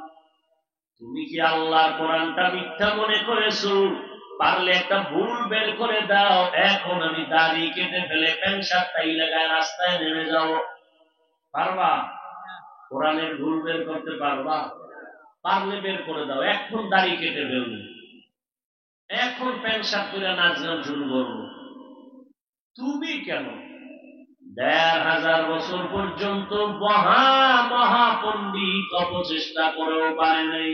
তুমি কি আল্লাহর কোরআনটা মিথ্যা মনে করেছো? পারলে একটা ভুল বের করে দাও, এখন আমি দাড়ি কেটে ফেলে প্যান্ট শার্টটাই লাগায় রাস্তায় নেমে যাও, পারবা? কোরআনের ভুল বের করতে পারবা? পারলে বের করে দাও, এখন দাড়ি কেটে ফেলবে, এখন প্যান্ট শার্ট করে নাচ গান শুরু করবো। তুমি কেন? ১,৫০০ বছর পর্যন্ত মহাপণ্ডিত অপচেষ্টা করেও পারে নাই।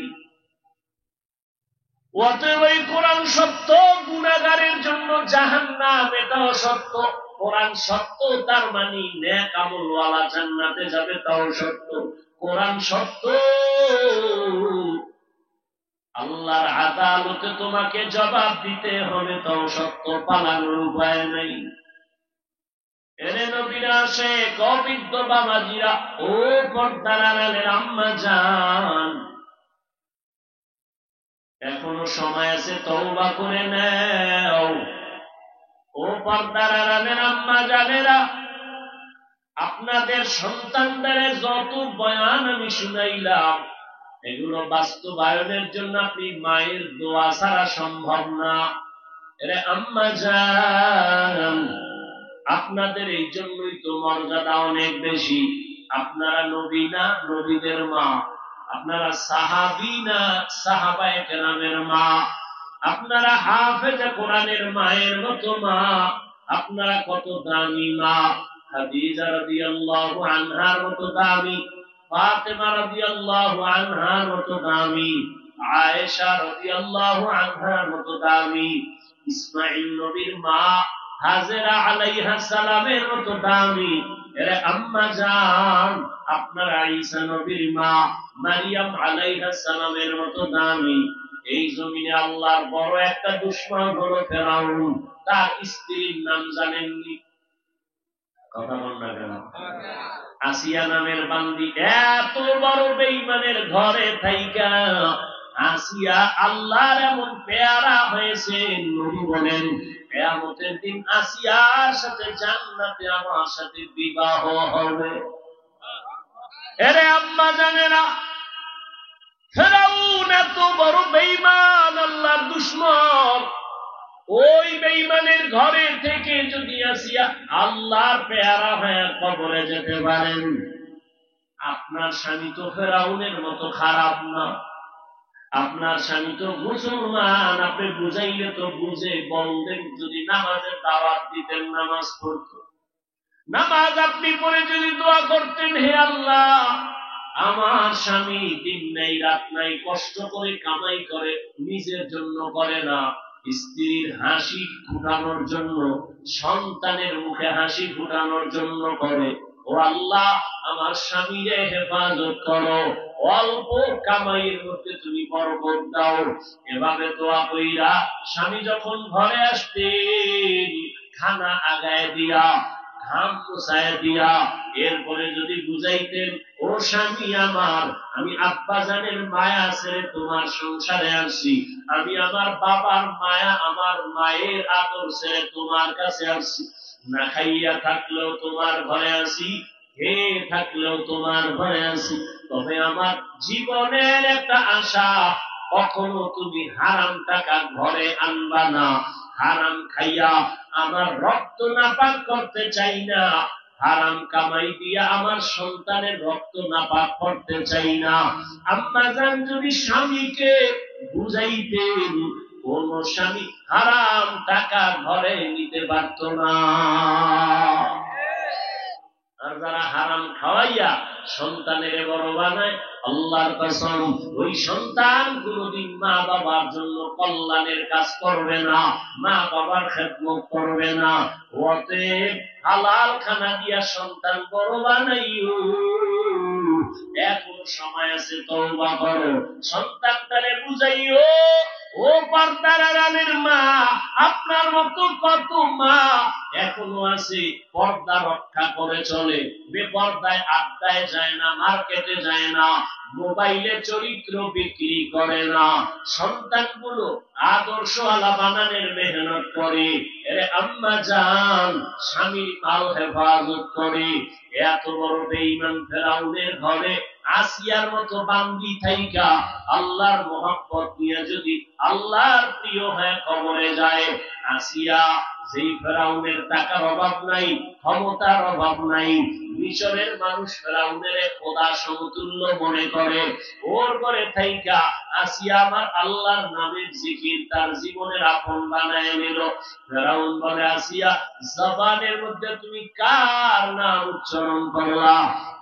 অতএব এই কোরআন সত্য, গুনাহগারের জন্য জাহান্নাম এটাও সত্য। কোরআন সত্য তার মানে নেক আমলওয়ালা জান্নাতে যাবে, তাও সত্য। কোরআন সত্য, আল্লাহর আদালতে তোমাকে জবাব দিতে হবে, তাও সত্য, পালানোর উপায় নেই। এরে নবীরা আসে, কবিদ্ধ বাবাজিরা, ও পর্দার আড়ালের আম্মা জান, এখনো সময় আছে, তওবা করে নাও। ও পর্দার আড়ালের আম্মা জানেরা, আপনাদের সন্তানদের যত বয়ান আমি শুনাইলাম, এগুলো বাস্তবায়নের জন্য আপনি মায়ের দোয়া ছাড়া সম্ভব না। এরে আম্মা জান, আপনাদের এই জন্যই তো মর্যাদা অনেক বেশি। আপনারা নবী না, নবীদের মা। আপনারা সাহাবী না, সাহাবায়ে কেরামের মা। আপনারা হাফেজে কোরআনের মায়ের মতো মা। আপনারা কত দামি মা! খাদিজা রাদিয়াল্লাহু আনহার মতো দামি, ফাতেমা রাদিয়াল্লাহু আনহার মতো দামি, আয়েশা রাদিয়াল্লাহু আনহার মতো দামি, ইসমাঈল নবীর মা হাজেরা আলাইহিস সালামের মতো দামি। এরে আম্মা জান, আপনারা ঈসা নবীর মা মারিয়াম আলাইহিস সালামের মতো দামি। এই জমিনে আল্লাহর বড় একটা দুশমন হলো ফেরাউন, তার স্ত্রীর নাম জানেননি? কথা বল না কেন? আসিয়া নামের বান্দি, এত বড় বেঈমানের ঘরে থাইকা আসিয়া আল্লাহর এমন পেয়ারা হয়েছে, নবী বলেন কিয়ামতের দিন আসিয়ার সাথে জান্নাতে আমার সাথে বিবাহ হবে। এরে আম্মা জানেরা, ফেরাউন এত বড় বেঈমান, আল্লাহর দুশমন। ওই বেঈমানের ঘরে থেকে যদি আসিয়া আল্লাহর পেয়ারা হয়ে কবরে যেতে পারেন, আপনার স্বামী তো ফেরাউনের মতো খারাপ না। আপনার স্বামী তো মুসলমান, আপনি বুঝাইলে তো বুঝে, বললেন যদি নামাজের দাওয়াত দিতেন, নামাজ পড়ত। নামাজ আপনি পড়ে যদি দোয়া করতেন, হে আল্লাহ, আমার স্বামী দিন নাই রাত নাই কষ্ট করে কামাই করে, নিজের জন্য করে না, স্ত্রীর হাসি ফুটানোর জন্য, সন্তানের মুখে হাসি ফুটানোর জন্য করে। ও আল্লাহ, আমার স্বামীরে হেফাজত করো, অল্প কামাইয়ের মধ্যে তুমি বরকত দাও। এভাবে দোয়া কইরা স্বামী যখন ঘরে আসতেন, খানা আগায় দিয়া, ঘাম মুছায় দিয়া, এরপরে যদি বুঝাইতেন, ও স্বামী আমার, আমি আব্বা জানের মায়া ছেড়ে তোমার সংসারে আসছি, আমি আমার বাবার মায়া, আমার মায়ের আদর ছেড়ে তোমার কাছে আসছি, না খাইয়া থাকলেও তোমার ঘরে আসি, খেয়ে থাকলেও তোমার ঘরে আসি, তবে আমার জীবনের একটা আশা, কখনো তুমি হারাম টাকা ঘরে আনবা না। হারাম খাইয়া আমার রক্ত নাপাক করতে চাই না, হারাম কামাই দিয়া আমার সন্তানের রক্ত নাপাক করতে চাই না। আম্মা জান যদি স্বামীকে বুঝাইতেন, কোন স্বামী হারাম টাকা ঘরে নিতে পারত না। আর যারা হারাম খাওয়াইয়া সন্তানের বড় বানায়, আল্লাহর কসম ওই সন্তান কোনদিন মা বাবার জন্য কল্যাণের কাজ করবে না, মা বাবার খেদমত করবে না। অতএব হালাল খানা দিয়া সন্তান বড় বানাইও, এখন সময় আছে, তওবা করো, সন্তানটারে বুঝাইও। ও পর্দার আড়ালের মা, আপনার মতো কত মা এখনো আছে পর্দা রক্ষা করে চলে, বেপর্দায় আড্ডায় যায় না, মার্কেটে যায় না, মোবাইলে চরিত্র বিক্রি করে না, সন্তানগুলো আদর্শওয়ালা বানানোর মেহনত করে। এরে আম্মা জান স্বামীর মাল হেফাজত করে। এত বড় বেঈমান ফেরাউনের ঘরে আসিয়ার মতো বান্দি থাইকা আল্লাহর মহব্বত নিয়ে যদি আল্লাহর প্রিয় হয়ে কবরে যায়, আসিয়া যেই ফেরাউনের টাকার অভাব নাই, ক্ষমতার অভাব নাই, মিশরের মানুষ ফেরাউনের খোদা সমতুল্য মনে করে, ওর ঘরে থাইকা আসিয়া আমার আল্লাহর নামের জিকির তার জীবনের আপন বানায় নিল। ফেরাউন বলে, আসিয়া জবানের মধ্যে তুমি কার নাম উচ্চারণ করলা?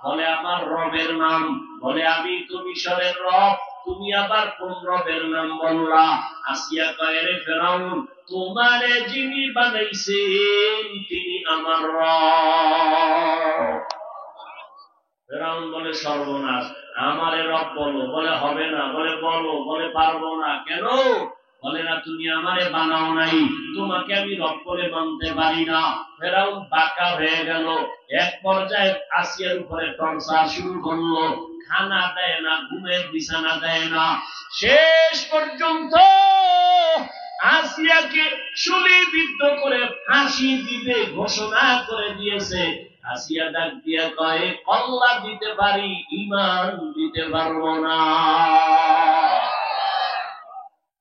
বলে, আমার রবের নাম। বলে, আমি তো মিশরের রব, তুমি আবার কোন রবের নাম বললা? আসিয়া কয়, রে ফেরাউন, তোমারে যিনি বানাইছেন তিনি আমার রব। ফেরাউন বলে, সর্বনাশ, আমারে রব বলো। বলে, হবে না। বলে, বলো। বলে, পারবো না। কেন? বলে, না, তুমি আমারে বানাও নাই, তোমাকে আমি রব করে মানতে পারি না। ফেরাউন বাঁকা হয়ে গেল। এক পর্যায়ে আসিয়ার উপরে টর্চার শুরু করলো, খানা দেয় না, ঘুমের বিছানা দেয় না। শেষ পর্যন্ত আসিয়াকে শুলিবিদ্ধ করে ফাঁসি দিবে ঘোষণা করে দিয়েছে। আসিয়া ডাক দিয়া কয়, কল্লা দিতে পারি, ঈমান দিতে পারবো না।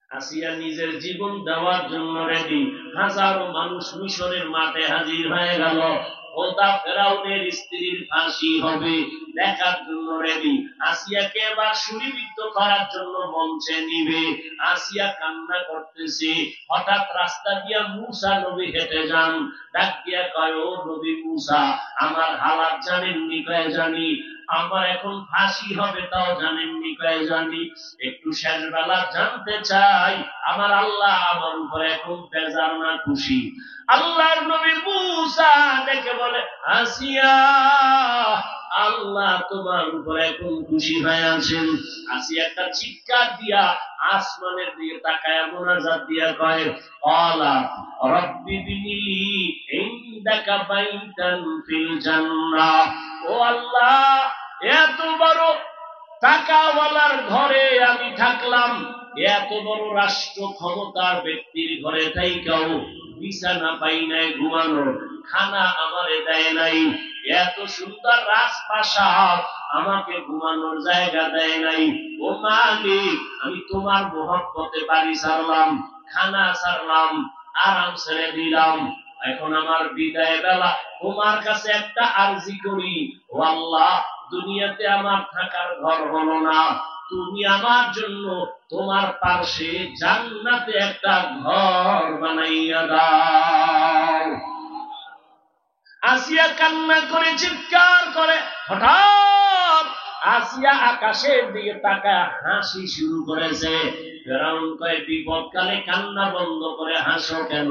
আসিয়া নিজের জীবন দেওয়ার জন্য রেডি। হাজারো মানুষ মিশরের মাঠে হাজির হয়ে গেল। খোদা ফেরাউনের স্ত্রীর ফাঁসি হবে দেখার জন্য রেডি। আসিয়াকে এবার শুলিবিদ্ধ করার জন্য মঞ্চে নিবে। আসিয়া কান্না করতেছে। হঠাৎ রাস্তা দিয়া মূসা নবী হেঁটে যান। ডাক দিয়া কয়, ও নবী মূসা, আমার হালাত জানেননি? কয়, জানি। আমার এখন ফাঁসি হবে তাও জানেননি? কয়, জানি। একটু শেষ বেলা জানতে চাই, আমার আল্লাহ আমার উপরে এখন বেজার না খুশি? আল্লাহর নবী মূসা দেখে বলে, আসিয়া, আল্লাহ তোমার উপরে এখন খুশি হয়ে আছেন। আসিয়া একটা চিৎকার দিয়া আসমানের দিকে তাকায় মোনাজাত দিয়া কয়, আলা রব্বি বিনিলি ইনদাকা বাইতান ফিল জান্নাহ। ও আল্লাহ, এত বড় টাকাওয়ালার ঘরে আমি থাকলাম, এত বড় রাষ্ট্র ক্ষমতার ব্যক্তির ঘরে থাইকাও বিছানা পাই নাই ঘুমানোর, খানা আমারে দেয় নাই, এত সুন্দর রাজপ্রাসাদ আমাকে ঘুমানোর জায়গা দেয় নাই। ও মালিক, আমি তোমার মহব্বতে বাড়ি ছাড়লাম, খানা ছাড়লাম, আরাম ছেড়ে দিলাম, এখন আমার বিদায় বেলা, তোমার কাছে একটা আরজি করি। ও আল্লাহ, দুনিয়াতে আমার থাকার ঘর হলো না, তুমি আমার জন্য তোমার পাশে জান্নাতে একটা ঘর বানাইয়া দাও। আসিয়া কান্না করে চিৎকার করে। হঠাৎ আসিয়া আকাশের দিকে তাকায় হাসি শুরু করেছে। ফেরাউন কয়, বিপদকালে কান্না বন্ধ করে হাসো কেন?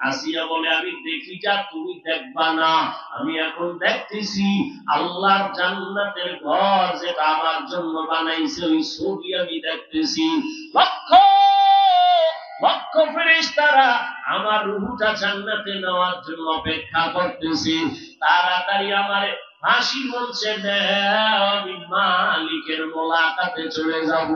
আসিয়া বলে, আমি দেখি যা তুমি দেখবা না, আমি এখন দেখতেছি আল্লাহর জান্নাতের ঘর যেটা আমার জন্য বানাইছে, ওই ছবি আমি দেখতেছি। লক্ষ লক্ষ ফেরেশতারা আমার রূহটা জান্নাতে নেওয়ার জন্য অপেক্ষা করতেছে। তাড়াতাড়ি আমার ফাঁসি বলছে, আমি মালিকের মোলাকাতে চলে যাব।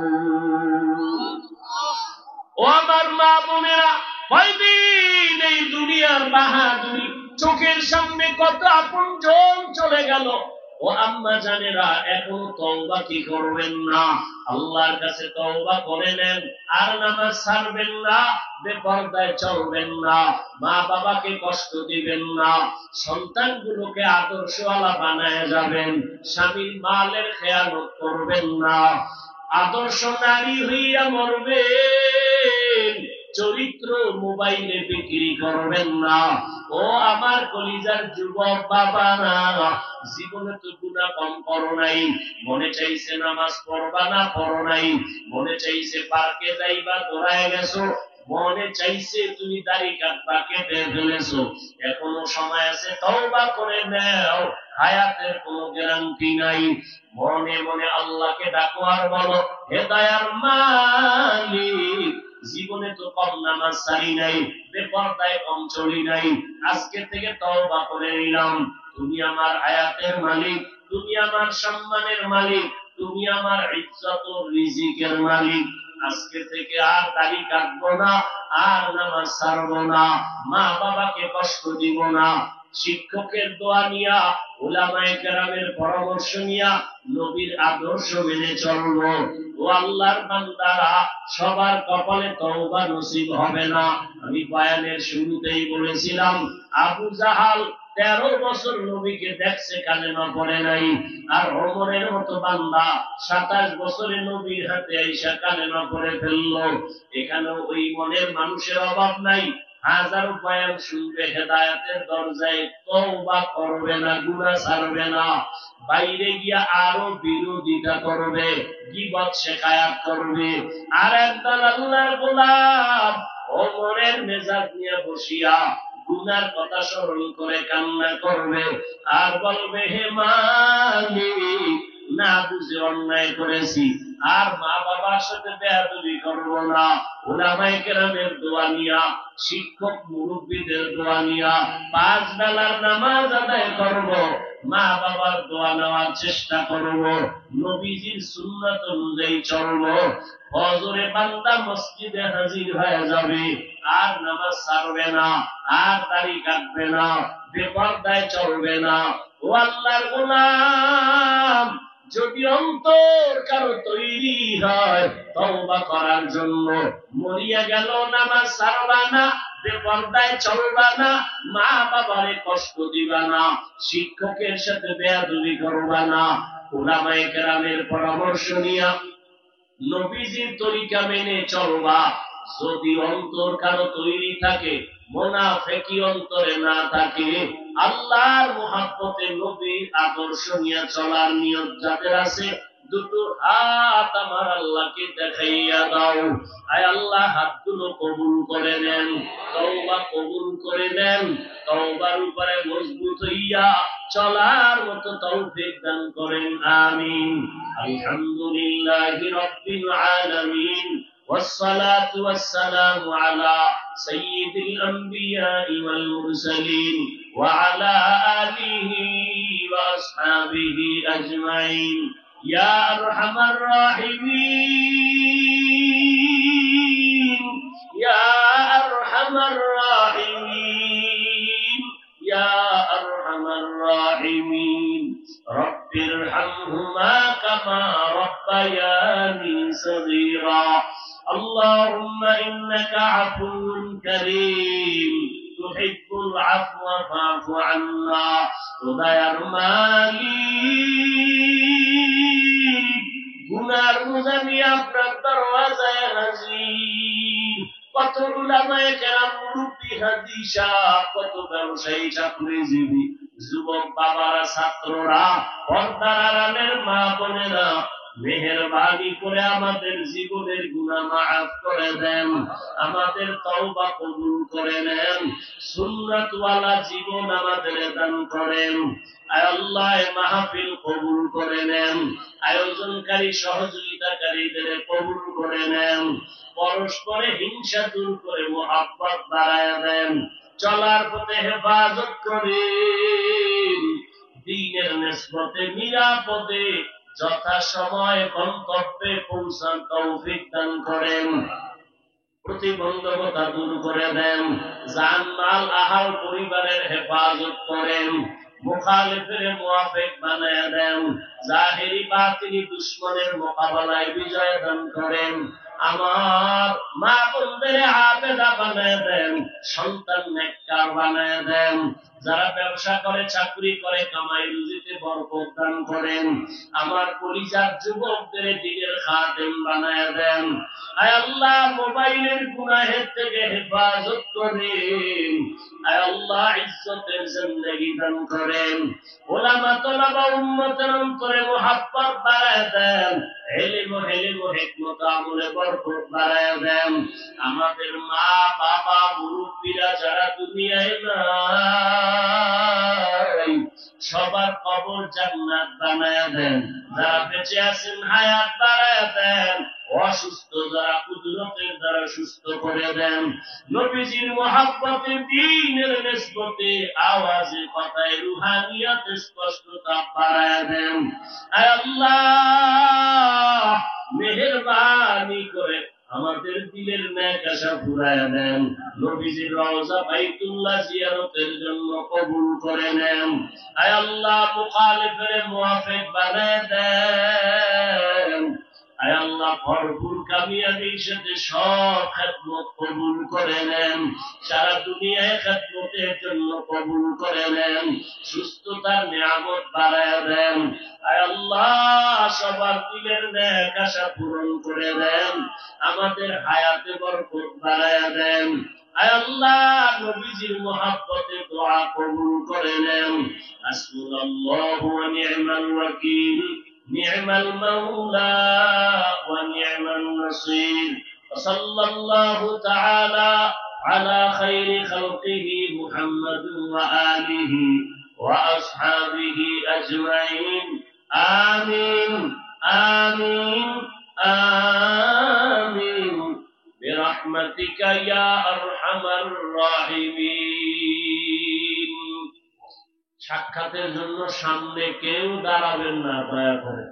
ও আমার মা বোনেরা, কয়দিন এই দুনিয়ার বাহাদুরি, চোখের সামনে কত আপনজন চলে গেল, ও আম্মা জানেরা, এখনো তওবা কি করবেন না? আল্লাহর কাছে তওবা করে নেন, আর নামাজ ছাড়বেন না, বেপরদায় চলবেন না, মা বাবাকে কষ্ট দিবেন না, সন্তানগুলোকে আদর্শওয়ালা বানায় যাবেন, স্বামীর মালের খেয়ানত করবেন না, আদর্শ নারী হইয়া মরবেন, চরিত্র মোবাইলে বিক্রি করবেন না। ও আমার কলিজার যুবক বাবারা, জীবনে তো গুনাহ কম করো নাই, মনে চাইছে নামাজ পড়বা না, পড়ো নাই, মনে চাইছে পার্কে যাইবা, দৌড়ায় গেছো, মনে চাইছে তুমি দাড়ি কাটবা, কেটে ফেলেছো, এখনো সময় আছে, তওবা করে নাও, হায়াতের কোনো গ্যারান্টি নাই। মনে মনে আল্লাহকে ডাকো আর বলো, হে দয়ার মালিক, জীবনে তো কম নামাজ ছাড়ি নাই, বেপরদায় কম চলি নাই, আজকে থেকে তওবা করে নিলাম, তুমি আমার হায়াতের মালিক, তুমি আমার সম্মানের মালিক, তুমি আমার ইজ্জত ও রিজিকের মালিক, আজকে থেকে আর দাড়ি কাটবো না, আর নামাজ ছাড়বো না, মা বাবাকে কষ্ট দিব না, শিক্ষকের দোয়া নিয়া, উলামায়ে কেরামের পরামর্শ নিয়া, নবীর আদর্শ মেনে চলবো। ও আল্লাহর বান্দারা, সবার কপালে তওবা নসিব হবে না। আমি বয়ানের শুরুতেই বলেছিলাম, আবু জাহাল 13 বছর নবীকে দেখছে, কালেমা পড়ে নাই, আর ওমরের মতো বান্দা 27 বছরে নবীর হাতে আইসা কালেমা পড়ে ফেললো। এখানে ওই মনের মানুষের অভাব নাই, হাজারো বয়ান শুনবে, হেদায়েতের দরজায়, তওবা করবে না, গুনাহ ছাড়বে না, বাইরে গিয়া আরো বিরোধিতা করবে, গীবত শিকায়াত করবে, আর একদল আল্লাহর গোলাম ওমরের মেজাজ নিয়ে বসিয়া গুনার কথা স্মরণ করে কান্না করবে, আর বলবে, হে মালিক, না বুঝে অন্যায় করেছি, আর মা বাবার সাথে বেয়াদবি করবো না, উলামায়ে কেরামের দোয়া নিয়া, শিক্ষক মুরব্বীদের দোয়া নিয়া 5 বেলার নামাজ আদায় করব, মা বাবার দোয়া নেওয়ার চেষ্টা করব, নবীজির সুন্নাত অনুযায়ী চলব, ফজরে বান্দা মসজিদে হাজির হয়ে যাবে, আর নামাজ ছাড়বে না, আর দাড়ি কাটবে না, বেপরদায় চলবে না। ও আল্লাহর গোলাম, যদি অন্তর কারো তৈরি হয় তওবা করার জন্য, মরিয়া গেল নামাজ ছাড়বা না, বেপরদায় চলবা না, মা বাবারে কষ্ট দিবা না, শিক্ষকের সাথে বেয়াদবি করবা না, উলামায়ে কেরামের পরামর্শ নিয়া নবীজির তরিকা মেনে চলবা। যদি অন্তর কারো তৈরি থাকে, মুনাফিকি অন্তরে না থাকে, আল্লাহর মুহাব্বতে নবীর আদর্শ নিয়ে চলার নিয়ত যাদের আছে, দুটো হাত আমার আল্লাহকে দেখাইয়া দাও। আয় আল্লাহ, হাতগুলো কবুল করে নেন, তওবা কবুল করে নেন, তওবার উপরে মজবুত হইয়া চলার মতো তৌফিক দান করেন, আমিন। আলহামদুলিল্লাহি রাব্বিল আলামিন, والصلاة والسلام على سيد الأنبياء والمرسلين وعلى آله وأصحابه أجمعين. يا أرحم الراحمين، يا أرحم الراحمين، يا أرحم الراحمين، رب ارحمهما كما ربياني صغيرا. اللهم إنك عفو كريم تحب العفو فاعف عنا. দয়ার মালিক, গুনার বোঝা নিয়ে আপনার দরওয়াজায় হাজির। কত উলামায়ে কেরাম, মুরব্বি হাদিসা, কত ব্যবসায়ী, চাকরিজীবী, যুবক বাবারা, ছাত্ররা, পর্দার আড়ালের মা বোনেরা, মেহেরবানি করে আমাদের জীবনের গুনাহ মাফ করে দেন, আমাদের তওবা কবুল করে নেন, সুন্নাতওয়ালা জীবন আমাদের দান করেন। আয় আল্লাহ, মাহফিল কবুল করে নেন, আয়োজনকারী সহযোগিতাকারীদের কবুল করে নেন, পরস্পরে হিংসা দূর করে মুহাব্বত বাড়ায় দেন, চলার পথে হেফাজত করেন, দ্বীনের নিসবতে নিরাপদে যথাসময়ে গন্তব্যে পৌঁছার তৌফিক দান করেন, প্রতিবন্ধকতা দূর করে দেন, জান মাল আহাল পরিবারের হেফাজত করেন, মুখালিফের মুওয়াফিক বানায় দেন, জাহেরি বাতিনি দুশমনের মোকাবেলায় বিজয় দান করেন, আমার মা বোনদের আবেদা বানায় দেন, সন্তান নেককার বানায় দেন, যারা ব্যবসা করে চাকরি করে কামাই রুজিতে বরকত দান করেন, আমার পরিবার যুবকদের দিনের খাদেম বানায় দেন। আয় আল্লাহ মোবাইলের গুনাহের থেকে হেফাজত করেন, আয় আল্লাহ ইজ্জতের জিন্দেগি দান করেন, ওলামা তোলাবা উম্মতের অন্তরে মুহাব্বত বাড়ায় দেন, ইলম ও হিকমত আমলে বরকত বাড়ায় দেন। আমাদের মা বাবা মুরব্বীরা যারা দুনিয়ায় নাই সবার কবর জান্নাত বানায় দেন, যারা বেঁচে আছেন হায়াত বাড়ায় দেন, অসুস্থ যারা কুদরতের দ্বারা সুস্থ করে দেন, নবীজির মুহাব্বতে দ্বীনের নিসবতে আওয়াজে কথায় রুহানিয়াতে স্পষ্টতা বাড়ায় দেন। আয় আল্লাহ মেহেরবানি করে আমাদের দিলের ন্যাক আশা ফুরায় দেন, নবীজির রওজা বাইতুল্লাহ জিয়ারতের জন্য কবুল করে নেন। আয় আল্লাহ মুখালিফের মুওয়াফিক বানায় দেন, আয় আল্লাহ ভরপুর কামিয়াবির সাথে সব খেদমত কবুল করে নেন, সারা দুনিয়ায় খেদমতের জন্য কবুল করে নেন, সুস্থতার নিয়ামত বাড়ায় দেন। আয় আল্লাহ সবার দিলের ন্যাক আশা পূরণ করে দেন, আমাদের হায়াতে বরকত বাড়ায় দেন। আয় আল্লাহ নবীজির মুহাব্বতে দোয়া কবুল করে নেন। হাসবুনাল্লাহু ওয়া নি'মাল ওয়াকিল, نعم المولى ونعم النصير، وصلى الله تعالى على خير خلقه محمد وآله وأصحابه أجمعين، آمين آمين آمين برحمتك يا أرحم الراحمين। সাক্ষাতের জন্য সামনে কেউ দাঁড়াবেন না দয়া করে।